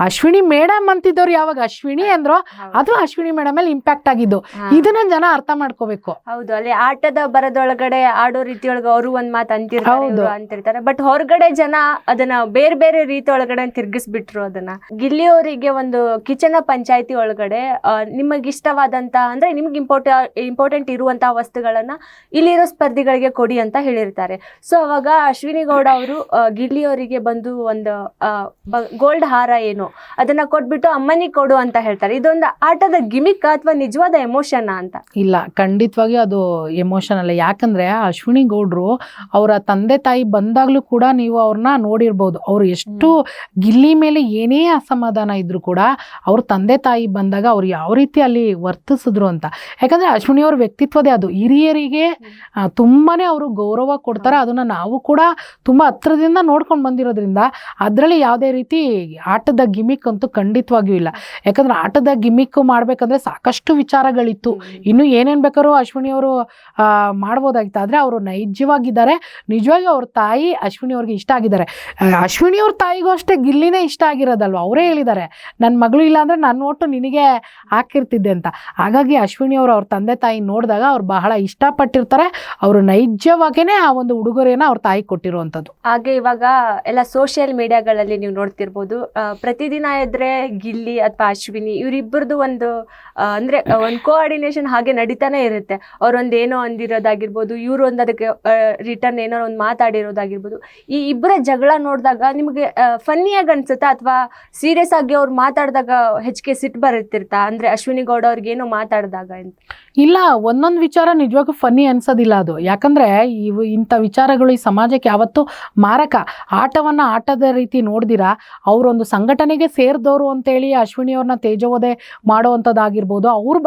ಅಶ್ವಿನಿ ಮೇಡಮ್ ಅಂತಿದ್ದವ್ರು ಯಾವಾಗ ಅಶ್ವಿನಿ ಅಂದ್ರೋ ಅದು ಅಶ್ವಿನಿ ಮೇಡಮ್ ಮೇಲೆ ಇಂಪ್ಯಾಕ್ಟ್ ಆಗಿದ್ದು. ಇದನ್ನ ಜನ ಅರ್ಥ ಮಾಡ್ಕೋಬೇಕು. ಹೌದು, ಅಲ್ಲಿ ಆಟದ ಬರದೊಳಗಡೆ ಆಡೋ ರೀತಿಯೊಳಗೆ ಅವರು ಒಂದ್ ಮಾತು ಅಂತಿರ್ತಾರೆ. ಬಟ್ ಹೊರಗಡೆ ಜನ ಅದನ್ನ ಬೇರೆ ಬೇರೆ ರೀತಿ ಒಳಗಡೆ ತಿರ್ಗಿಸ್ಬಿಟ್ರು. ಅದನ್ನ ಗಿಲ್ಲಿ ಅವರಿಗೆ ಒಂದು ಕಿಚನ ಪಂಚಾಯತಿ ಒಳಗಡೆ ನಿಮಗೆ ಇಷ್ಟವಾದಂತ ಅಂದ್ರೆ ನಿಮ್ಗೆ ಇಂಪಾರ್ಟೆಂಟ್ ಇರುವಂತಹ ವಸ್ತುಗಳನ್ನ ಇಲ್ಲಿರೋ ಸ್ಪರ್ಧಿಗಳಿಗೆ ಕೊಡಿ ಅಂತ ಹೇಳಿರ್ತಾರೆ. ಸೊ ಅವಾಗ ಅಶ್ವಿನಿ ಗೌಡ ಅವರು ಗಿಲ್ಲಿ ಅವರಿಗೆ ಬಂದು ಒಂದು ಗೋಲ್ಡ್ ಹಾರ ಏನು ಅದನ್ನ ಕೊಟ್ಬಿಟ್ಟು ಅಮ್ಮನಿಗೆ ಕೊಡು ಅಂತ ಹೇಳ್ತಾರೆ. ಇದೊಂದು ಆಟದ ಗಿಮಿಕ್ ಅಥವಾ ನಿಜವಾದ ಎಮೋಷನ್ ಅಂತ? ಇಲ್ಲ, ಖಂಡಿತವಾಗಿ ಅದು ಎಮೋಷನ್ ಅಲ್ಲ. ಯಾಕಂದ್ರೆ ಅಶ್ವಿನಿ ಗೌಡ್ರು ಅವರ ತಂದೆ ತಾಯಿ ಬಂದಾಗ್ಲೂ ಕೂಡ ನೀವು ಅವ್ರನ್ನ ನೋಡಿರ್ಬೋದು. ಅವ್ರು ಎಷ್ಟು ಗಿಲ್ಲಿ ಮೇಲೆ ಏನೇ ಅಸಮಾಧಾನ ಇದ್ರು ಕೂಡ ಅವ್ರ ತಂದೆ ತಾಯಿ ಬಂದಾಗ ಅವ್ರು ಯಾವ ರೀತಿ ಅಲ್ಲಿ ವರ್ತಿಸಿದ್ರು ಅಂತ. ಯಾಕಂದ್ರೆ ಅಶ್ವಿನಿ ಅವ್ರ ವ್ಯಕ್ತಿತ್ವದೇ ಅದು. ಹಿರಿಯರಿಗೆ ತುಂಬಾನೇ ಅವರು ಗೌರವ ಕೊಡ್ತಾರೆ. ಅದನ್ನ ನಾವು ಕೂಡ ತುಂಬಾ ಹತ್ರದಿಂದ ನೋಡ್ಕೊಂಡು ಬಂದಿರೋದ್ರಿಂದ ಅದರಲ್ಲಿ ಯಾವುದೇ ರೀತಿ ಆಟದ ಗಿಮಿಕ್ ಅಂತೂ ಖಂಡಿತವಾಗಿಯೂ ಇಲ್ಲ. ಯಾಕಂದ್ರೆ ಆಟದ ಗಿಮಿಕ್ ಮಾಡ್ಬೇಕಂದ್ರೆ ಸಾಕಷ್ಟು ವಿಚಾರಗಳಿತ್ತು. ಇನ್ನು ಏನೇನ್ ಬೇಕಾದ್ರೂ ಅಶ್ವಿನಿ ಅವರು ಮಾಡ್ಬೋದಾಗಿತ್ತು. ಆದ್ರೆ ಅವರು ನೈಜವಾಗಿದ್ದಾರೆ. ನಿಜವಾಗಿ ಅವ್ರ ತಾಯಿ ಅಶ್ವಿನಿ ಅವ್ರಿಗೆ ಇಷ್ಟ ಆಗಿದ್ದಾರೆ. ಅಶ್ವಿನಿ ಅವ್ರ ತಾಯಿಗೂ ಅಷ್ಟೇ ಗಿಲ್ಲಿನೇ ಇಷ್ಟ ಆಗಿರೋದಲ್ವ. ಅವರೇ ಹೇಳಿದ್ದಾರೆ, ನನ್ನ ಮಗಳು ಇಲ್ಲ ಅಂದ್ರೆ ನನ್ನ ಒಟ್ಟು ನಿನಗೆ ಹಾಕಿರ್ತಿದ್ದೆ ಅಂತ. ಹಾಗಾಗಿ ಅಶ್ವಿನಿ ಅವರು ಅವ್ರ ತಂದೆ ತಾಯಿ ನೋಡಿದಾಗ ಅವ್ರು ಬಹಳ ಇಷ್ಟಪಟ್ಟಿರ್ತಾರೆ. ಅವರು ನೈಜವಾಗೇನೆ ಆ ಒಂದು ಉಡುಗೊರೆನ ಅವ್ರ ತಾಯಿ ಕೊಟ್ಟಿರುವಂಥದ್ದು. ಹಾಗೆ ಇವಾಗ ಎಲ್ಲ ಸೋಷಿಯಲ್ ಮೀಡಿಯಾಗಳಲ್ಲಿ ನೀವು ನೋಡ್ತಿರ್ಬೋದು, ಪ್ರತಿದಿನ ಇದ್ರೆ ಗಿಲ್ಲಿ ಅಥವಾ ಅಶ್ವಿನಿ ಇವರಿಬ್ಬರದು ಒಂದು ಅಂದ್ರೆ ಒಂದು ಕೋಆರ್ಡಿನೇಷನ್ ಹಾಗೆ ನಡೀತಾನೆ ಇರುತ್ತೆ. ಅವ್ರೊಂದು ಏನೋ ಅಂದಿರೋದಾಗಿರ್ಬೋದು, ಇವ್ರು ಒಂದು ಅದಕ್ಕೆ ರಿಟರ್ನ್ ಏನೋ ಒಂದು ಮಾತಾಡಿರೋದಾಗಿರ್ಬೋದು. ಈ ಇಬ್ಬರ ಜಗಳ ನೋಡಿದಾಗ ನಿಮಗೆ ಫನ್ನಿಯಾಗಿ ಅನ್ಸುತ್ತಾ ಅಥವಾ ಸೀರಿಯಸ್ ಆಗಿ ಅವ್ರು ಮಾತಾಡಿದಾಗ ಹೆಚ್ಚಿಗೆ ಸಿಟ್ಟು ಬರುತ್ತಿರ್ತಾ? ಅಂದ್ರೆ ಅಶ್ವಿನಿ ಗೌಡ ಅವ್ರಿಗೆ ಏನೋ ಮಾತಾಡಿದಾಗ ಅಂತ ಇಲ್ಲ, ಒಂದೊಂದು ವಿಚಾರ ನಿಜವಾಗೂ ಫನ್ನಿ ಅನ್ಸೋದಿಲ್ಲ ಅದು. ಯಾಕಂದ್ರೆ ಇಂಥ ವಿಚಾರಗಳು ಈ ಸಮಾಜಕ್ಕೆ ಯಾವತ್ತೂ ಮಾರಕ. ಆಟವನ್ನ ಆಟದ ರೀತಿ ನೋಡ್ದಿರಾ ಅವರೊಂದು ಸಂಘಟನೆಗೆ ಸೇರಿದವರು ಅಂತೇಳಿ ಅಶ್ವಿನಿ ಅವ್ರನ್ನ ತೇಜೋವಧೆ ಮಾಡೋವಂಥದ್ದಾಗಿರ್ಬೋದು. ಅವ್ರ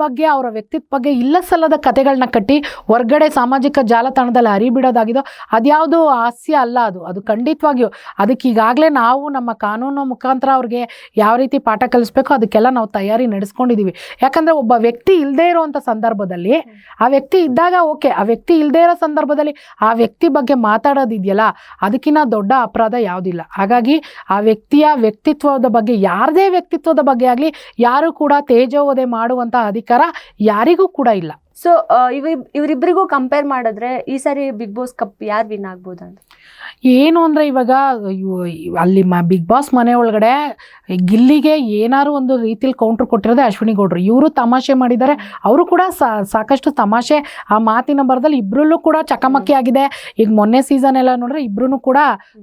ಬಗ್ಗೆ ಅವರ ವ್ಯಕ್ತಿತ್ವ ಬಗ್ಗೆ ಇಲ್ಲ ಸಲ್ಲದ ಕಥೆಗಳನ್ನ ಕಟ್ಟಿ ಹೊರ್ಗಡೆ ಸಾಮಾಜಿಕ ಜಾಲತಾಣದಲ್ಲಿ ಹರಿಬಿಡೋದಾಗಿದೋ ಅದ್ಯಾವುದು ಹಾಸ್ಯ ಅಲ್ಲ. ಅದು ಖಂಡಿತವಾಗಿಯೂ ಅದಕ್ಕೆ ಈಗಾಗಲೇ ನಾವು ನಮ್ಮ ಕಾನೂನು ಮುಖಾಂತರ ಅವ್ರಿಗೆ ಯಾವ ರೀತಿ ಪಾಠ ಕಲಿಸ್ಬೇಕು ಅದಕ್ಕೆಲ್ಲ ನಾವು ತಯಾರಿ ನಡೆಸ್ಕೊಂಡಿದ್ದೀವಿ. ಯಾಕಂದ್ರೆ ಒಬ್ಬ ವ್ಯಕ್ತಿ ಇಲ್ಲದೆ ಇರುವಂಥ ಸಂದರ್ಭದಲ್ಲಿ ಆ ವ್ಯಕ್ತಿ ಇದ್ದಾಗ ಓಕೆ, ಆ ವ್ಯಕ್ತಿ ಇಲ್ಲದೆ ಇರೋ ಸಂದರ್ಭದಲ್ಲಿ ಆ ವ್ಯಕ್ತಿ ಬಗ್ಗೆ ಮಾತಾಡೋದಿದೆಯಲ್ಲ ಅದಕ್ಕಿಂತ ದೊಡ್ಡ ಅಪರಾಧ ಯಾವುದಿಲ್ಲ. ಹಾಗಾಗಿ ಆ ವ್ಯಕ್ತಿಯ ವ್ಯಕ್ತಿತ್ವದ ಬಗ್ಗೆ, ಯಾರದೇ ವ್ಯಕ್ತಿತ್ವದ ಬಗ್ಗೆ ಆಗಲಿ ಯಾರು ಕೂಡ ತೇಜೋವಧೆ ಮಾಡುವಂಥ ಅಧಿಕಾರ ಯಾರಿಗೂ ಕೂಡ ಇಲ್ಲ. ಸೊ ಇವರಿಬ್ಬರಿಗೂ ಕಂಪೇರ್ ಮಾಡಿದ್ರೆ ಈ ಸಾರಿ ಬಿಗ್ ಬಾಸ್ ಕಪ್ ಯಾರು ವಿನ್ ಆಗ್ಬೋದು ಅಂತ? ಏನು ಅಂದರೆ ಇವಾಗ ಅಲ್ಲಿ ಬಿಗ್ ಬಾಸ್ ಮನೆ ಒಳಗಡೆ ಗಿಲ್ಲಿಗೆ ಏನಾದ್ರು ಒಂದು ರೀತಿಯಲ್ಲಿ ಕೌಂಟ್ರ್ ಕೊಟ್ಟಿರೋದೇ ಅಶ್ವಿನಿ ಗೌಡ್ರು. ಇವರು ತಮಾಷೆ ಮಾಡಿದ್ದಾರೆ. ಅವರು ಕೂಡ ಸಾಕಷ್ಟು ತಮಾಷೆ ಆ ಮಾತಿನ ಬರದಲ್ಲಿ ಇಬ್ಬರಲ್ಲೂ ಕೂಡ ಚಕಮಕಿ ಆಗಿದೆ. ಈಗ ಮೊನ್ನೆ ಸೀಸನ್ ಎಲ್ಲ ನೋಡ್ರೆ ಇಬ್ರು ಕೂಡ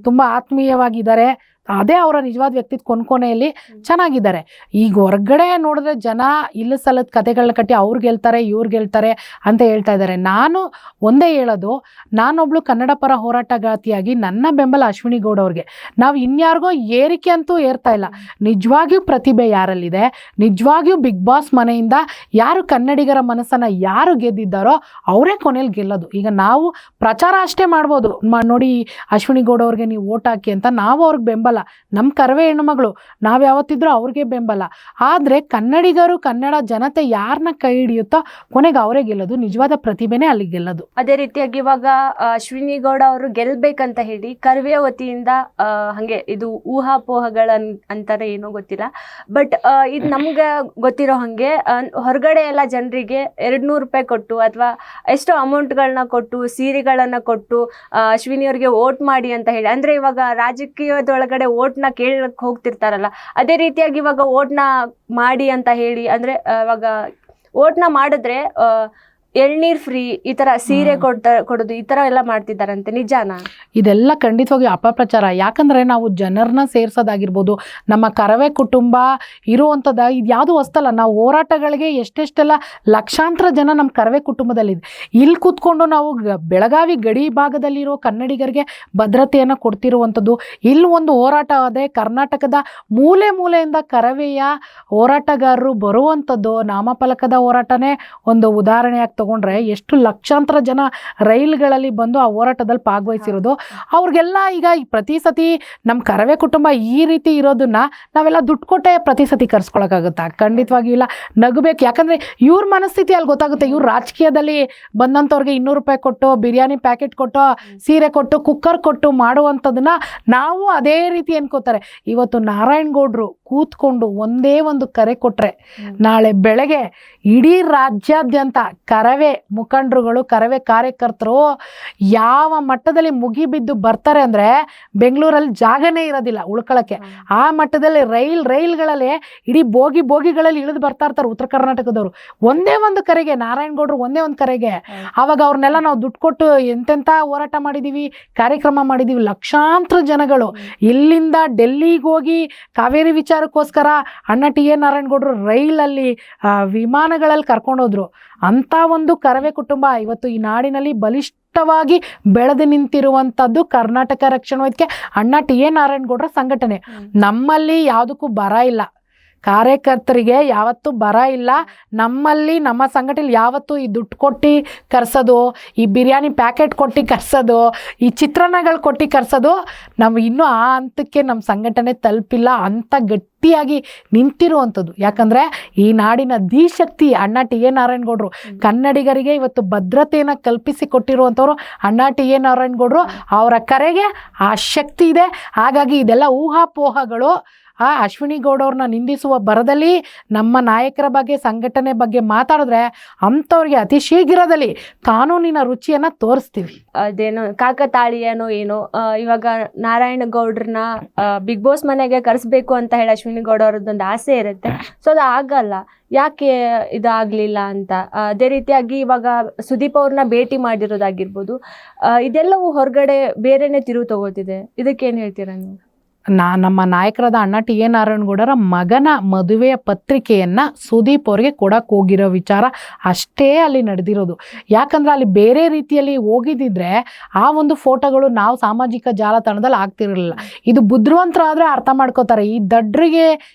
ತುಂಬ ಆತ್ಮೀಯವಾಗಿದ್ದಾರೆ, ಅದೇ ಅವರ ನಿಜವಾದ ವ್ಯಕ್ತಿತ್ವ ಕೊನೆಯಲ್ಲಿ ಚೆನ್ನಾಗಿದ್ದಾರೆ. ಈಗ ಹೊರಗಡೆ ನೋಡಿದ್ರೆ ಜನ ಇಲ್ಲ ಸಲ್ಲದ ಕತೆಗಳನ್ನ ಕಟ್ಟಿ ಅವ್ರು ಗೆಲ್ತಾರೆ ಇವ್ರು ಗೆಲ್ತಾರೆ ಅಂತ ಹೇಳ್ತಾ ಇದ್ದಾರೆ. ನಾನು ಒಂದೇ ಹೇಳೋದು, ನಾನೊಬ್ಳು ಕನ್ನಡ ಪರ ಹೋರಾಟಗಾತಿಯಾಗಿ ನನ್ನ ಬೆಂಬಲ ಅಶ್ವಿನಿ ಗೌಡ ಅವ್ರಿಗೆ. ನಾವು ಇನ್ಯಾರಿಗೋ ಏರಿಕೆ ಅಂತೂ ಏರ್ತಾ ಇಲ್ಲ. ನಿಜವಾಗಿಯೂ ಪ್ರತಿಭೆ ಯಾರಲ್ಲಿದೆ, ನಿಜವಾಗಿಯೂ ಬಿಗ್ ಬಾಸ್ ಮನೆಯಿಂದ ಯಾರು ಕನ್ನಡಿಗರ ಮನಸ್ಸನ್ನು ಯಾರು ಗೆದ್ದಿದ್ದಾರೋ ಅವರೇ ಕೊನೆಯಲ್ಲಿ ಗೆಲ್ಲೋದು. ಈಗ ನಾವು ಪ್ರಚಾರ ಅಷ್ಟೇ ಮಾಡ್ಬೋದು, ನೋಡಿ ಅಶ್ವಿನಿ ಗೌಡ ಅವ್ರಿಗೆ ನೀವು ಓಟ್ ಹಾಕಿ ಅಂತ, ನಾವು ಅವ್ರಿಗೆ ಬೆಂಬಲ, ನಮ್ಮ ಕರವೇ ಹೆಣ್ಣುಮಗಳು, ನಾವು ಯಾವತ್ತಿದ್ರೂ ಅವ್ರಿಗೆ ಬೆಂಬಲ. ಆದರೆ ಕನ್ನಡಿಗರು ಕನ್ನಡ ಜನತೆ ಯಾರನ್ನ ಕೈ ಹಿಡಿಯುತ್ತೋ ಕೊನೆಗೆ ಅವರೇ ಗೆಲ್ಲೋದು, ನಿಜವಾದ ಪ್ರತಿಭೆನೇ ಅಲ್ಲಿ ಗೆಲ್ಲೋದು. ಅದೇ ರೀತಿಯಾಗಿ ಇವಾಗ ಅಶ್ವಿನಿ ಗೌಡ ಅವರು ಗೆಲ್ಬೇಕಂತ ಹೇಳಿ ಕರ್ವೆ ವತಿಯಿಂದ ಹಂಗೆ ಇದು ಊಹಾಪೋಹಗಳ ಅಂತಾರೆ, ಏನೋ ಗೊತ್ತಿಲ್ಲ, ಬಟ್ ಇದು ನಮ್ಗೆ ಗೊತ್ತಿರೋ ಹಾಗೆ ಹೊರಗಡೆ ಎಲ್ಲ ಜನರಿಗೆ 200 ರೂಪಾಯಿ ಕೊಟ್ಟು ಅಥವಾ ಎಷ್ಟೋ ಅಮೌಂಟ್ಗಳನ್ನ ಕೊಟ್ಟು ಸೀರೆಗಳನ್ನ ಕೊಟ್ಟು ಅಶ್ವಿನಿ ಅವ್ರಿಗೆ ವೋಟ್ ಮಾಡಿ ಅಂತ ಹೇಳಿ, ಅಂದ್ರೆ ಇವಾಗ ರಾಜಕೀಯದೊಳಗಡೆ ವೋಟ್ನ ಕೇಳಕ್ ಹೋಗ್ತಿರ್ತಾರಲ್ಲ, ಅದೇ ರೀತಿಯಾಗಿ ಇವಾಗ ವೋಟ್ನ ಮಾಡಿ ಅಂತ ಹೇಳಿ, ಅಂದ್ರೆ ಇವಾಗ ವೋಟ್ನ ಮಾಡಿದ್ರೆ ಎಳ್ನೀರ್ ಫ್ರೀ, ಈ ತರ ಸೀರೆ ಕೊಡೋದು, ಈ ತರ ಎಲ್ಲ ಮಾಡ್ತಿದ್ದಾರಂತೆ, ನಿಜಾನಾ? ಇದೆಲ್ಲ ಖಂಡಿತವಾಗಿ ಅಪಪ್ರಚಾರ. ಯಾಕಂದ್ರೆ ನಾವು ಜನರನ್ನ ಸೇರ್ಸೋದಾಗಿರ್ಬೋದು, ನಮ್ಮ ಕರವೇ ಕುಟುಂಬ ಇರುವಂಥದ್ದು ಇದ್ಯಾವುದು ಹೊಸ್ತಲ್ಲ. ನಾವು ಹೋರಾಟಗಳಿಗೆ ಎಷ್ಟೆಷ್ಟೆಲ್ಲ ಲಕ್ಷಾಂತರ ಜನ ನಮ್ಮ ಕರವೇ ಕುಟುಂಬದಲ್ಲಿದೆ. ಇಲ್ಲಿ ಕೂತ್ಕೊಂಡು ನಾವು ಬೆಳಗಾವಿ ಗಡಿ ಭಾಗದಲ್ಲಿರೋ ಕನ್ನಡಿಗರಿಗೆ ಭದ್ರತೆಯನ್ನು ಕೊಡ್ತಿರುವಂಥದ್ದು. ಇಲ್ಲಿ ಒಂದು ಹೋರಾಟ ಅದೇ ಕರ್ನಾಟಕದ ಮೂಲೆ ಮೂಲೆಯಿಂದ ಕರವೆಯ ಹೋರಾಟಗಾರರು ಬರುವಂಥದ್ದು. ನಾಮಫಲಕದ ಹೋರಾಟನೇ ಒಂದು ಉದಾಹರಣೆಯಾಗಿ ತಗೊಂಡ್ರೆ ಎಷ್ಟು ಲಕ್ಷಾಂತರ ಜನ ರೈಲ್ಗಳಲ್ಲಿ ಬಂದು ಆ ಹೋರಾಟದಲ್ಲಿ ಭಾಗವಹಿಸಿರೋದು. ಅವ್ರಿಗೆಲ್ಲ ಈಗ ಪ್ರತಿ ಸತಿ ನಮ್ಮ ಕರವೇ ಕುಟುಂಬ ಈ ರೀತಿ ಇರೋದನ್ನ ನಾವೆಲ್ಲ ದುಡ್ಡು ಕೊಟ್ಟೆ ಪ್ರತಿ ಸತಿ ಕರ್ಸ್ಕೊಳಕ್ಕಾಗುತ್ತಾ? ಖಂಡಿತವಾಗಿಯೂ ಇಲ್ಲ. ನಗಬೇಕು. ಯಾಕಂದರೆ ಇವ್ರ ಮನಸ್ಥಿತಿ ಅಲ್ಲಿ ಗೊತ್ತಾಗುತ್ತೆ. ಇವ್ರು ರಾಜಕೀಯದಲ್ಲಿ ಬಂದಂಥವ್ರಿಗೆ 200 ರೂಪಾಯಿ ಕೊಟ್ಟು, ಬಿರಿಯಾನಿ ಪ್ಯಾಕೆಟ್ ಕೊಟ್ಟು, ಸೀರೆ ಕೊಟ್ಟು, ಕುಕ್ಕರ್ ಕೊಟ್ಟು ಮಾಡುವಂಥದ್ದನ್ನ ನಾವು ಅದೇ ರೀತಿ ಅನ್ಕೋತಾರೆ. ಇವತ್ತು ನಾರಾಯಣಗೌಡರು ಕೂತ್ಕೊಂಡು ಒಂದೇ ಒಂದು ಕರೆ ಕೊಟ್ಟರೆ ನಾಳೆ ಬೆಳಗ್ಗೆ ಇಡೀ ರಾಜ್ಯಾದ್ಯಂತ ಕರವೇ ಮುಖಂಡರುಗಳು, ಕರವೇ ಕಾರ್ಯಕರ್ತರು ಯಾವ ಮಟ್ಟದಲ್ಲಿ ಮುಗಿಬಿದ್ದು ಬರ್ತಾರೆ ಅಂದರೆ ಬೆಂಗಳೂರಲ್ಲಿ ಜಾಗನೇ ಇರೋದಿಲ್ಲ ಉಳ್ಕೊಳ್ಳೋಕ್ಕೆ. ಆ ಮಟ್ಟದಲ್ಲಿ ರೈಲ್ಗಳಲ್ಲಿ ಇಡೀ ಬೋಗಿಗಳಲ್ಲಿ ಇಳಿದು ಬರ್ತಾ ಇರ್ತಾರೆ ಉತ್ತರ ಕರ್ನಾಟಕದವರು. ಒಂದೇ ಒಂದು ಕರೆಗೆ, ನಾರಾಯಣಗೌಡರು ಒಂದೇ ಒಂದು ಕರೆಗೆ. ಆವಾಗ ಅವ್ರನ್ನೆಲ್ಲ ನಾವು ದುಡ್ಡು ಕೊಟ್ಟು ಎಂತೆಂಥ ಹೋರಾಟ ಮಾಡಿದ್ದೀವಿ, ಕಾರ್ಯಕ್ರಮ ಮಾಡಿದ್ದೀವಿ. ಲಕ್ಷಾಂತರ ಜನಗಳು ಇಲ್ಲಿಂದ ಡೆಲ್ಲಿಗೆ ಹೋಗಿ ಕಾವೇರಿ ವಿಚಾರಕ್ಕೋಸ್ಕರ ಅಣ್ಣ ಟಿ.ಎ. ನಾರಾಯಣಗೌಡರು ರೈಲಲ್ಲಿ ವಿಮಾನಗಳಲ್ಲಿ ಕರ್ಕೊಂಡೋದ್ರು. ಅಂಥ ಒಂದು ಕರವೇ ಕುಟುಂಬ ಇವತ್ತು ಈ ನಾಡಿನಲ್ಲಿ ಬಲಿಷ್ಠವಾಗಿ ಬೆಳೆದು ನಿಂತಿರುವಂಥದ್ದು ಕರ್ನಾಟಕ ರಕ್ಷಣಾ ವೇದಿಕೆ, ಅಣ್ಣ ಟಿ.ಎ. ನಾರಾಯಣಗೌಡರ ಸಂಘಟನೆ. ನಮ್ಮಲ್ಲಿ ಯಾವುದಕ್ಕೂ ಬರ ಇಲ್ಲ, ಕಾರ್ಯಕರ್ತರಿಗೆ ಯಾವತ್ತೂ ಬರ ಇಲ್ಲ. ನಮ್ಮಲ್ಲಿ ನಮ್ಮ ಸಂಘಟನೆಯಲ್ಲಿ ಯಾವತ್ತೂ ಈ ದುಡ್ಡು ಕೊಟ್ಟು ಕರ್ಸೋದು, ಈ ಬಿರಿಯಾನಿ ಪ್ಯಾಕೆಟ್ ಕೊಟ್ಟು ಕರ್ಸೋದು, ಈ ಚಿತ್ರಾನ್ನಗಳು ಕೊಟ್ಟು ಕರ್ಸೋದು, ನಾವು ಇನ್ನೂ ಆ ಹಂತಕ್ಕೆ ನಮ್ಮ ಸಂಘಟನೆ ತಲುಪಿಲ್ಲ. ಅಂಥ ಗಟ್ಟಿಯಾಗಿ ನಿಂತಿರುವಂಥದ್ದು. ಯಾಕಂದರೆ ಈ ನಾಡಿನ ಧೀಶಕ್ತಿ ಅಣ್ಣ ಟಿ.ಎ. ನಾರಾಯಣಗೌಡರು. ಕನ್ನಡಿಗರಿಗೆ ಇವತ್ತು ಭದ್ರತೆಯನ್ನು ಕಲ್ಪಿಸಿ ಕೊಟ್ಟಿರುವಂಥವ್ರು ಅಣ್ಣ ಟಿ.ಎ. ನಾರಾಯಣಗೌಡರು. ಅವರ ಕರೆಗೆ ಆ ಶಕ್ತಿ ಇದೆ. ಹಾಗಾಗಿ ಇದೆಲ್ಲ ಊಹಾಪೋಹಗಳು. ಆ ಅಶ್ವಿನಿ ಗೌಡ ಅವ್ರನ್ನ ನಿಂದಿಸುವ ಬರದಲ್ಲಿ ನಮ್ಮ ನಾಯಕರ ಬಗ್ಗೆ, ಸಂಘಟನೆ ಬಗ್ಗೆ ಮಾತಾಡಿದ್ರೆ ಅಂಥವ್ರಿಗೆ ಅತಿ ಶೀಘ್ರದಲ್ಲಿ ಕಾನೂನಿನ ರುಚಿಯನ್ನು ತೋರಿಸ್ತೀವಿ. ಅದೇನೋ ಕಾಕತಾಳೀಯನೋ ಏನೋ, ಇವಾಗ ನಾರಾಯಣಗೌಡ್ರನ್ನ ಬಿಗ್ ಬಾಸ್ ಮನೆಗೆ ಕರೆಸ್ಬೇಕು ಅಂತ ಹೇಳಿ ಅಶ್ವಿನಿ ಗೌಡ ಅವ್ರದ್ದೊಂದು ಆಸೆ ಇರುತ್ತೆ. ಸೊ ಅದು ಆಗಲ್ಲ. ಯಾಕೆ ಇದಾಗಲಿಲ್ಲ ಅಂತ. ಅದೇ ರೀತಿಯಾಗಿ ಇವಾಗ ಸುದೀಪ್ ಅವ್ರನ್ನ ಭೇಟಿ ಮಾಡಿರೋದಾಗಿರ್ಬೋದು, ಇದೆಲ್ಲವೂ ಹೊರಗಡೆ ಬೇರೆನೇ ತಿರುವು ತಗೋತಿದೆ. ಇದಕ್ಕೇನು ಹೇಳ್ತೀರಾ ನೀವು? ನಮ್ಮ ನಾಯಕರಾದ ಅಣ್ಣ ಟಿ.ಎ. ನಾರಾಯಣಗೌಡರ ಮಗನ ಮದುವೆಯ ಪತ್ರಿಕೆಯನ್ನು ಸುದೀಪ್ ಅವ್ರಿಗೆ ಕೊಡಕ್ಕೆ ಹೋಗಿರೋ ವಿಚಾರ ಅಷ್ಟೇ ಅಲ್ಲಿ ನಡೆದಿರೋದು. ಯಾಕಂದರೆ ಅಲ್ಲಿ ಬೇರೆ ರೀತಿಯಲ್ಲಿ ಹೋಗಿದ್ದಿದ್ರೆ ಆ ಒಂದು ಫೋಟೋಗಳು ನಾವು ಸಾಮಾಜಿಕ ಜಾಲತಾಣದಲ್ಲಿ ಆಗ್ತಿರಲಿಲ್ಲ. ಇದು ಬುದ್ಧಿವಂತರಾದರೆ ಅರ್ಥ ಮಾಡ್ಕೋತಾರೆ. ಈ ದಡ್ರಿಗೆ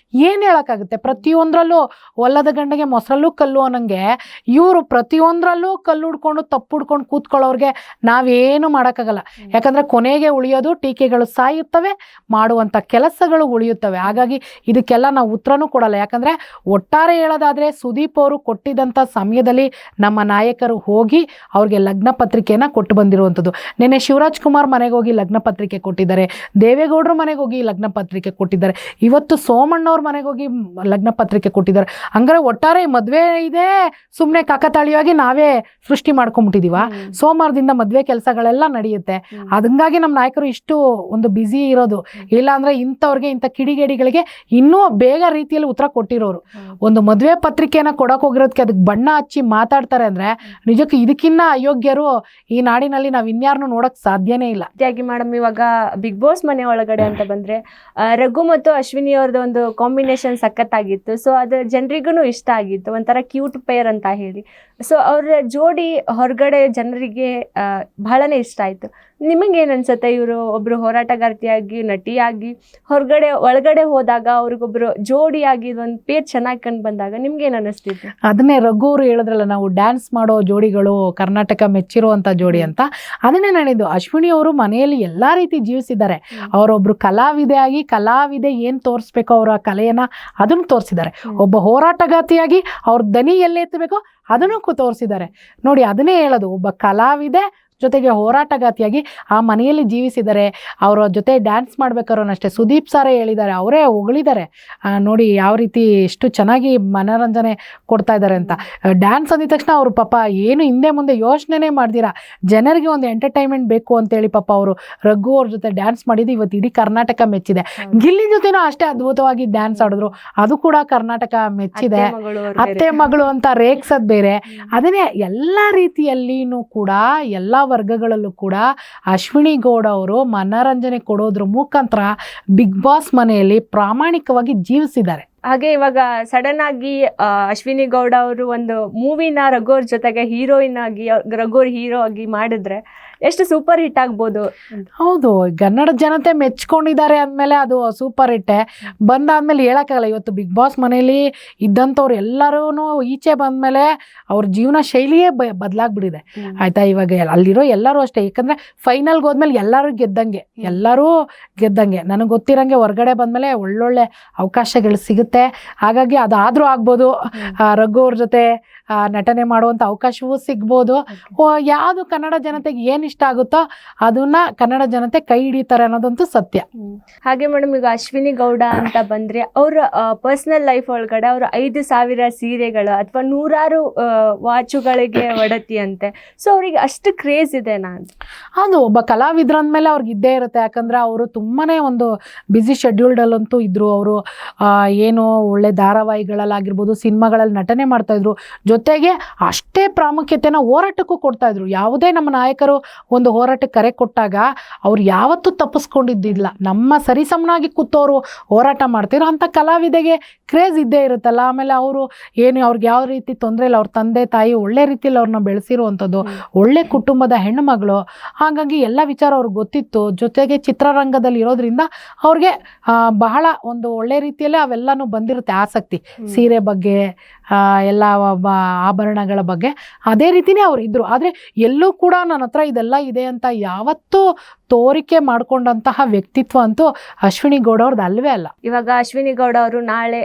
ಏನು ಹೇಳೋಕ್ಕಾಗುತ್ತೆ? ಪ್ರತಿಯೊಂದರಲ್ಲೂ ಒಲ್ಲದ ಗಂಡಗೆ ಮೊಸರಲ್ಲೂ ಕಲ್ಲು ಅನ್ನಂಗೆ ಇವರು ಪ್ರತಿಯೊಂದರಲ್ಲೂ ಕಲ್ಲು ಹುಡ್ಕೊಂಡು ತಪ್ಪು ಹುಡ್ಕೊಂಡು ಕೂತ್ಕೊಳ್ಳೋರಿಗೆ ನಾವೇನು ಮಾಡೋಕ್ಕಾಗಲ್ಲ. ಯಾಕಂದರೆ ಕೊನೆಗೆ ಉಳಿಯೋದು ಟೀಕೆಗಳು ಸಾಯುತ್ತವೆ, ಮಾಡುವಂಥ ಕೆಲಸಗಳು ಉಳಿಯುತ್ತವೆ. ಹಾಗಾಗಿ ಇದಕ್ಕೆಲ್ಲ ನಾವು ಉತ್ತರನೂ ಕೊಡಲ್ಲ. ಯಾಕಂದರೆ ಒಟ್ಟಾರೆ ಹೇಳೋದಾದರೆ ಸುದೀಪ್ ಅವರು ಕೊಟ್ಟಿದ್ದಂಥ ಸಮಯದಲ್ಲಿ ನಮ್ಮ ನಾಯಕರು ಹೋಗಿ ಅವ್ರಿಗೆ ಲಗ್ನ ಪತ್ರಿಕೆಯನ್ನು ಕೊಟ್ಟು ಬಂದಿರುವಂಥದ್ದು. ನೆನ್ನೆ ಶಿವರಾಜ್ ಕುಮಾರ್ ಮನೆಗೆ ಹೋಗಿ ಲಗ್ನ ಪತ್ರಿಕೆ ಕೊಟ್ಟಿದ್ದಾರೆ, ದೇವೇಗೌಡರ ಮನೆಗೆ ಹೋಗಿ ಲಗ್ನ ಪತ್ರಿಕೆ ಕೊಟ್ಟಿದ್ದಾರೆ, ಇವತ್ತು ಸೋಮಣ್ಣವ್ರ ಮನೆಗೆ ಹೋಗಿ ಲಗ್ನ ಪತ್ರಿಕೆ ಕೊಟ್ಟಿದ್ದಾರೆ. ಹಂಗಾರೆ ಒಟ್ಟಾರೆ ಮದುವೆ ಇದೆ, ಸುಮ್ಮನೆ ಕಾಕತಾಳೀಯವಾಗಿ ನಾವೇ ಸೃಷ್ಟಿ ಮಾಡ್ಕೊಂಡ್ಬಿಟ್ಟಿದೀವ. ಸೋಮವಾರದಿಂದ ಮದುವೆ ಕೆಲಸಗಳೆಲ್ಲ ನಡೆಯುತ್ತೆ. ಹಂಗಾಗಿ ನಮ್ಮ ನಾಯಕರು ಇಷ್ಟು ಒಂದು ಬ್ಯುಸಿ ಇರೋದು. ಇಲ್ಲ ಇಲ್ಲಾಂದರೆ ಇಂಥವ್ರಿಗೆ ಇಂಥ ಕಿಡಿಗೇಡಿಗಳಿಗೆ ಇನ್ನೂ ಬೇಗ ರೀತಿಯಲ್ಲಿ ಉತ್ತರ ಕೊಟ್ಟಿರೋರು. ಒಂದು ಮದುವೆ ಪತ್ರಿಕೆನ ಕೊಡೋಕೆ ಹೋಗಿರೋದಕ್ಕೆ ಅದಕ್ಕೆ ಬಣ್ಣ ಹಚ್ಚಿ ಮಾತಾಡ್ತಾರೆ ಅಂದರೆ ನಿಜಕ್ಕೂ ಇದಕ್ಕಿನ್ನ ಅಯೋಗ್ಯರು ಈ ನಾಡಿನಲ್ಲಿ ನಾವು ಇನ್ಯಾರನ್ನೂ ನೋಡೋಕ್ಕೆ ಸಾಧ್ಯನೇ ಇಲ್ಲ. ಮೇಡಮ್, ಇವಾಗ ಬಿಗ್ ಬಾಸ್ ಮನೆ ಒಳಗಡೆ ಅಂತ ಬಂದರೆ ರಘು ಮತ್ತು ಅಶ್ವಿನಿ ಅವ್ರದ್ದು ಒಂದು ಕಾಂಬಿನೇಷನ್ ಸಖತ್ತಾಗಿತ್ತು. ಸೊ ಅದು ಜನರಿಗೂ ಇಷ್ಟ ಆಗಿತ್ತು, ಒಂಥರ ಕ್ಯೂಟ್ ಪೇರ್ ಅಂತ ಹೇಳಿ. ಸೊ ಅವ್ರ ಜೋಡಿ ಹೊರಗಡೆ ಜನರಿಗೆ ಬಹಳನೇ ಇಷ್ಟ ಆಯಿತು. ನಿಮಗೇನು ಅನ್ಸುತ್ತೆ, ಇವರು ಒಬ್ಬರು ಹೋರಾಟಗಾರ್ತಿಯಾಗಿ ನಟಿಯಾಗಿ ಒಳಗಡೆ ಹೋದಾಗ ಅವ್ರಿಗೊಬ್ರು ಜೋಡಿಯಾಗಿ ಒಂದು ಪೇರ್ ಚೆನ್ನಾಗಿ ಕಂಡು ಬಂದಾಗ ನಿಮ್ಗೇನು ಅನ್ನಿಸ್ತಿತ್ತು? ಅದನ್ನೇ ರಘು ಅವರು ಹೇಳಿದ್ರಲ್ಲ, ನಾವು ಡ್ಯಾನ್ಸ್ ಮಾಡೋ ಜೋಡಿಗಳು ಕರ್ನಾಟಕ ಮೆಚ್ಚಿರುವಂಥ ಜೋಡಿ ಅಂತ. ಅದನ್ನೇ ನಾನಿದ್ದು ಅಶ್ವಿನಿ ಅವರು ಮನೆಯಲ್ಲಿ ಎಲ್ಲ ರೀತಿ ಜೀವಿಸಿದ್ದಾರೆ. ಅವರೊಬ್ರು ಕಲಾವಿದೆಯಾಗಿ ಕಲಾವಿದೆ ಏನು ತೋರಿಸ್ಬೇಕೋ ಅವರ ಕಲೆಯನ್ನು ಅದನ್ನು ತೋರಿಸಿದ್ದಾರೆ. ಒಬ್ಬ ಹೋರಾಟಗಾತಿಯಾಗಿ ಅವ್ರ ದನಿ ಎಲ್ಲಿ ಎತ್ತಬೇಕೋ ಅದನ್ನು ತೋರಿಸಿದ್ದಾರೆ. ನೋಡಿ, ಅದನ್ನೇ ಹೇಳೋದು, ಒಬ್ಬ ಕಲಾವಿದೆ ಜೊತೆಗೆ ಹೋರಾಟಗಾತಿಯಾಗಿ ಆ ಮನೆಯಲ್ಲಿ ಜೀವಿಸಿದ್ದಾರೆ. ಅವರ ಜೊತೆ ಡ್ಯಾನ್ಸ್ ಮಾಡ್ಬೇಕಾದ್ರೂ ಅಷ್ಟೇ ಸುದೀಪ್ ಸಾರೇ ಹೇಳಿದ್ದಾರೆ, ಅವರೇ ಹೊಗಳಿದ್ದಾರೆ. ನೋಡಿ ಯಾವ ರೀತಿ ಎಷ್ಟು ಚೆನ್ನಾಗಿ ಮನೋರಂಜನೆ ಕೊಡ್ತಾ ಇದ್ದಾರೆ ಅಂತ. ಡ್ಯಾನ್ಸ್ ಅಂದಿದ ತಕ್ಷಣ ಅವರು ಪಾಪ ಏನು ಹಿಂದೆ ಮುಂದೆ ಯೋಚನೆ ಮಾಡ್ದಿರಾ ಜನರಿಗೆ ಒಂದು ಎಂಟರ್ಟೈನ್ಮೆಂಟ್ ಬೇಕು ಅಂತೇಳಿ ಪಾಪ ಅವರು ರಘು ಅವ್ರ ಜೊತೆ ಡ್ಯಾನ್ಸ್ ಮಾಡಿದ್ದು ಇವತ್ತು ಇಡೀ ಕರ್ನಾಟಕ ಮೆಚ್ಚಿದೆ. ಗಿಲ್ಲಿ ಜೊತೆನೂ ಅಷ್ಟೇ ಅದ್ಭುತವಾಗಿ ಡ್ಯಾನ್ಸ್ ಆಡಿದ್ರು, ಅದು ಕೂಡ ಕರ್ನಾಟಕ ಮೆಚ್ಚಿದೆ. ಅತ್ತೆ ಮಗಳು ಅಂತ ರೇಗ್ಸೋದು ಬೇರೆ. ಅದನ್ನೇ ಎಲ್ಲ ರೀತಿಯಲ್ಲಿನೂ ಕೂಡ ಎಲ್ಲ ವರ್ಗಗಳಲ್ಲೂ ಕೂಡ ಅಶ್ವಿನಿ ಗೌಡ ಅವರು ಮನರಂಜನೆ ಕೊಡೋದ್ರ ಮುಖಾಂತರ ಬಿಗ್ ಬಾಸ್ ಮನೆಯಲ್ಲಿ ಪ್ರಾಮಾಣಿಕವಾಗಿ ಜೀವಿಸಿದ್ದಾರೆ. ಹಾಗೆ ಇವಾಗ ಸಡನ್ ಆಗಿ ಅಶ್ವಿನಿ ಗೌಡ ಅವರು ಒಂದು ಮೂವಿನ ರಘು ಜೊತೆಗೆ ಹೀರೋಯಿನ್ ಆಗಿ ರಘು ಹೀರೋ ಆಗಿ ಮಾಡಿದ್ರೆ ಎಷ್ಟು ಸೂಪರ್ ಹಿಟ್ ಆಗ್ಬೋದು. ಹೌದು, ಕನ್ನಡ ಜನತೆ ಮೆಚ್ಕೊಂಡಿದ್ದಾರೆ ಅಂದಮೇಲೆ ಅದು ಸೂಪರ್ ಹಿಟ್ಟೆ. ಬಂದಾದ್ಮೇಲೆ ಹೇಳೋಕ್ಕಾಗಲ್ಲ. ಇವತ್ತು ಬಿಗ್ ಬಾಸ್ ಮನೆಯಲ್ಲಿ ಇದ್ದಂಥವ್ರು ಎಲ್ಲರೂ ಈಚೆ ಬಂದಮೇಲೆ ಅವ್ರ ಜೀವನ ಶೈಲಿಯೇ ಬದಲಾಗ್ಬಿಟ್ಟಿದೆ ಆಯಿತಾ. ಇವಾಗ ಅಲ್ಲಿರೋ ಎಲ್ಲರೂ ಅಷ್ಟೇ, ಯಾಕಂದರೆ ಫೈನಲ್ಗೆ ಹೋದ್ಮೇಲೆ ಎಲ್ಲರೂ ಗೆದ್ದಂಗೆ. ನನಗೆ ಗೊತ್ತಿರೋಂಗೆ ಹೊರಗಡೆ ಬಂದಮೇಲೆ ಒಳ್ಳೊಳ್ಳೆ ಅವಕಾಶಗಳು ಸಿಗುತ್ತೆ. ಹಾಗಾಗಿ ಅದಾದರೂ ಆಗ್ಬೋದು, ರಘು ಅವ್ರ ಜೊತೆ ನಟನೆ ಮಾಡುವಂಥ ಅವಕಾಶವೂ ಸಿಗ್ಬೋದು. ಯಾವುದು ಕನ್ನಡ ಜನತೆಗೆ ಏನು ಇಷ್ಟ ಆಗುತ್ತೋ ಅದನ್ನ ಕನ್ನಡ ಜನತೆ ಕೈ ಹಿಡಿತಾರೆ ಅನ್ನೋದಂತೂ ಸತ್ಯ. ಹಾಗೆ ಮೇಡಮ್, ಈಗ ಅಶ್ವಿನಿ ಗೌಡ ಅಂತ ಬಂದರೆ ಅವರ ಪರ್ಸನಲ್ ಲೈಫ್ ಒಳಗಡೆ ಅವರು 5,000 ಸೀರೆಗಳು ಅಥವಾ 100 ವಾಚುಗಳಿಗೆ ಒಡತಿ ಅಂತೆ. ಸೊ ಅವ್ರಿಗೆ ಅಷ್ಟು ಕ್ರೇಜ್ ಇದೆ. ಹೌದು, ಒಬ್ಬ ಕಲಾವಿದ್ರ ಅಂದಮೇಲೆ ಅವ್ರಿಗೆ ಇದ್ದೇ ಇರುತ್ತೆ. ಯಾಕಂದರೆ ಅವರು ತುಂಬಾ ಒಂದು ಬ್ಯುಸಿ ಶೆಡ್ಯೂಲ್ಡಲ್ಲಂತೂ ಇದ್ದರು. ಅವರು ಏನು ಒಳ್ಳೆ ಧಾರಾವಾಹಿಗಳಲ್ಲಾಗಿರ್ಬೋದು, ಸಿನಿಮಾಗಳಲ್ಲಿ ನಟನೆ ಮಾಡ್ತಾಯಿದ್ರು. ಜೊತೆಗೆ ಅಷ್ಟೇ ಪ್ರಾಮುಖ್ಯತೆನ ಹೋರಾಟಕ್ಕೂ ಕೊಡ್ತಾಯಿದ್ರು. ಯಾವುದೇ ನಮ್ಮ ನಾಯಕರು ಒಂದು ಹೋರಾಟಕ್ಕೆ ಕರೆ ಕೊಟ್ಟಾಗ ಅವ್ರು ಯಾವತ್ತೂ ತಪ್ಪಿಸ್ಕೊಂಡಿದ್ದಿಲ್ಲ. ನಮ್ಮ ಸರಿಸಮನಾಗಿ ಕೂತವರು ಹೋರಾಟ ಮಾಡ್ತಿರೋ ಅಂಥ ಕಲಾವಿದೆಗೆ ಕ್ರೇಜ್ ಇದ್ದೇ ಇರುತ್ತಲ್ಲ. ಆಮೇಲೆ ಅವರು ಏನು ಅವ್ರಿಗೆ ಯಾವ ರೀತಿ ತೊಂದರೆ ಇಲ್ಲ, ಅವ್ರ ತಂದೆ ತಾಯಿ ಒಳ್ಳೆ ರೀತಿಯಲ್ಲಿ ಅವ್ರನ್ನ ಬೆಳೆಸಿರುವಂಥದ್ದು, ಒಳ್ಳೆ ಕುಟುಂಬದ ಹೆಣ್ಣುಮಗಳು. ಹಾಗಾಗಿ ಎಲ್ಲ ವಿಚಾರ ಅವ್ರಿಗೆ ಗೊತ್ತಿತ್ತು. ಜೊತೆಗೆ ಚಿತ್ರರಂಗದಲ್ಲಿ ಇರೋದ್ರಿಂದ ಅವ್ರಿಗೆ ಬಹಳ ಒಂದು ಒಳ್ಳೆ ರೀತಿಯಲ್ಲೇ ಅವೆಲ್ಲನೂ ಬಂದಿರುತ್ತೆ ಆಸಕ್ತಿ, ಸೀರೆ ಬಗ್ಗೆ ಎಲ್ಲ ಆಭರಣಗಳ ಬಗ್ಗೆ. ಅದೇ ರೀತಿಯೇ ಅವ್ರು ಇದ್ದರು. ಆದರೆ ಎಲ್ಲೂ ಕೂಡ ನನ್ನ ಹತ್ರ ಇದೆಲ್ಲ ಇದೆ ಅಂತ ಯಾವತ್ತೂ ತೋರಿಕೆ ಮಾಡ್ಕೊಂಡಂತಹ ವ್ಯಕ್ತಿತ್ವ ಅಂತೂ ಅಶ್ವಿನಿ ಗೌಡ ಅವ್ರದ್ದು ಅಲ್ವೇ ಅಲ್ಲ. ಇವಾಗ ಅಶ್ವಿನಿ ಗೌಡ ಅವರು ನಾಳೆ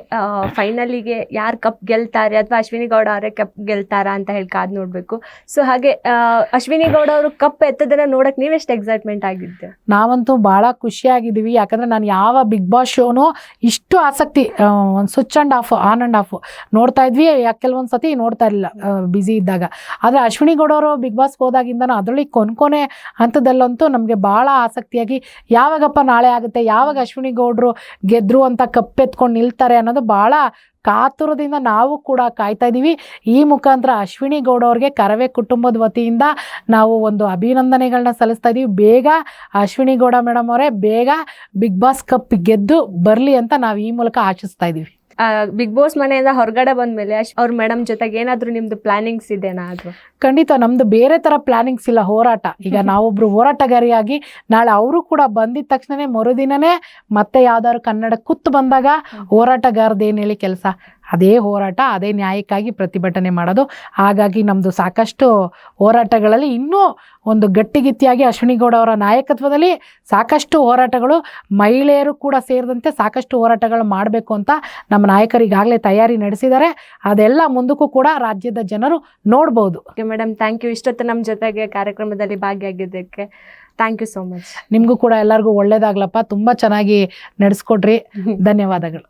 ಫೈನಲಿಗೆ ಯಾರು ಕಪ್ ಗೆಲ್ತಾರೆ ಅಥವಾ ಅಶ್ವಿನಿ ಗೌಡ ಅವರೇ ಕಪ್ ಗೆಲ್ತಾರಾ ಅಂತ ಹೇಳಿ ಕಾದು ನೋಡಬೇಕು. ಸೊ ಹಾಗೆ ಅಶ್ವಿನಿ ಗೌಡ ಅವರು ಕಪ್ ಎತ್ತದನ್ನ ನೋಡಕ್ಕೆ ನೀವೆಷ್ಟು ಎಕ್ಸೈಟ್ಮೆಂಟ್ ಆಗಿದ್ದೆ? ನಾವಂತೂ ಭಾಳ ಖುಷಿಯಾಗಿದ್ದೀವಿ. ಯಾಕಂದರೆ ನಾನು ಯಾವ ಬಿಗ್ ಬಾಸ್ ಶೋನು ಇಷ್ಟು ಆಸಕ್ತಿ ಒಂದು switch and of on and of ನೋಡ್ತಾ ಇದ್ವಿ. ಕೆಲವೊಂದು ಸತಿ ನೋಡ್ತಾ ಇರಲಿಲ್ಲ ಬ್ಯುಸಿ ಇದ್ದಾಗ. ಆದರೆ ಅಶ್ವಿನಿ ಗೌಡ ಅವರು ಬಿಗ್ ಬಾಸ್ಗೆ ಹೋದಾಗಿಂದನೂ ಅದರಲ್ಲಿ ಕೊನೆ ಹಂತದಲ್ಲಂತೂ ನಮಗೆ ಭಾಳ ಆಸಕ್ತಿಯಾಗಿ ಯಾವಾಗಪ್ಪ ನಾಳೆ ಆಗುತ್ತೆ, ಯಾವಾಗ ಅಶ್ವಿನಿ ಗೌಡರು ಗೆದ್ರು ಅಂತ ಕಪ್ಪೆತ್ಕೊಂಡು ನಿಲ್ತಾರೆ ಅನ್ನೋದು ಭಾಳ ಕಾತುರದಿಂದ ನಾವು ಕೂಡ ಕಾಯ್ತಾ ಇದ್ದೀವಿ. ಈ ಮುಖಾಂತರ ಅಶ್ವಿನಿ ಗೌಡ ಅವ್ರಿಗೆ ಕರವೇ ಕುಟುಂಬದ ವತಿಯಿಂದ ನಾವು ಒಂದು ಅಭಿನಂದನೆಗಳನ್ನ ಸಲ್ಲಿಸ್ತಾ ಇದ್ದೀವಿ. ಬೇಗ ಅಶ್ವಿನಿ ಗೌಡ ಮೇಡಮ್ ಅವರೇ ಬೇಗ ಬಿಗ್ ಬಾಸ್ ಕಪ್ ಗೆದ್ದು ಬರಲಿ ಅಂತ ನಾವು ಈ ಮೂಲಕ ಆಶಿಸ್ತಾ ಇದ್ದೀವಿ. ಬಿಗ್ ಬಾಸ್ ಮನೆಯಿಂದ ಹೊರಗಡೆ ಬಂದಮೇಲೆ ಅವ್ರ ಮೇಡಮ್ ಜೊತೆಗೆ ಏನಾದರೂ ನಿಮ್ದು ಪ್ಲಾನಿಂಗ್ಸ್ ಇದೆನಾ? ಅದು ಖಂಡಿತ ನಮ್ದು ಬೇರೆ ಥರ ಪ್ಲಾನಿಂಗ್ಸ್ ಇಲ್ಲ. ಹೋರಾಟ, ಈಗ ನಾವೊಬ್ರು ಹೋರಾಟಗಾರಿಯಾಗಿ ನಾಳೆ ಅವರು ಕೂಡ ಬಂದಿದ ತಕ್ಷಣನೇ ಮರುದಿನನೇ ಮತ್ತೆ ಯಾವ್ದಾದ್ರು ಕನ್ನಡ ಕುತ್ತು ಬಂದಾಗ ಹೋರಾಟಗಾರದೇನು ಹೇಳಿ ಕೆಲಸ, ಅದೇ ಹೋರಾಟ, ಅದೇ ನ್ಯಾಯಕ್ಕಾಗಿ ಪ್ರತಿಭಟನೆ ಮಾಡೋದು. ಹಾಗಾಗಿ ನಮ್ಮದು ಸಾಕಷ್ಟು ಹೋರಾಟಗಳಲ್ಲಿ ಇನ್ನೂ ಒಂದು ಗಟ್ಟಿಗಿತ್ತಿಯಾಗಿ ಅಶ್ವಿನಿ ಗೌಡ ಅವರ ನಾಯಕತ್ವದಲ್ಲಿ ಸಾಕಷ್ಟು ಹೋರಾಟಗಳು, ಮಹಿಳೆಯರು ಕೂಡ ಸೇರಿದಂತೆ ಸಾಕಷ್ಟು ಹೋರಾಟಗಳು ಮಾಡಬೇಕು ಅಂತ ನಮ್ಮ ನಾಯಕರು ಈಗಾಗಲೇ ತಯಾರಿ ನಡೆಸಿದ್ದಾರೆ. ಅದೆಲ್ಲ ಮುಂದಕ್ಕೂ ಕೂಡ ರಾಜ್ಯದ ಜನರು ನೋಡ್ಬೋದು. Madam, thank you. ಇಷ್ಟೊತ್ತು ನಮ್ಮ ಜೊತೆಗೆ ಕಾರ್ಯಕ್ರಮದಲ್ಲಿ ಭಾಗಿಯಾಗಿದ್ದಕ್ಕೆ ಥ್ಯಾಂಕ್ ಯು ಸೋ ಮಚ್. ನಿಮಗೂ ಕೂಡ ಎಲ್ಲರಿಗೂ ಒಳ್ಳೇದಾಗ್ಲಪ್ಪ. ತುಂಬ ಚೆನ್ನಾಗಿ ನಡೆಸ್ಕೊಡ್ರಿ. ಧನ್ಯವಾದಗಳು.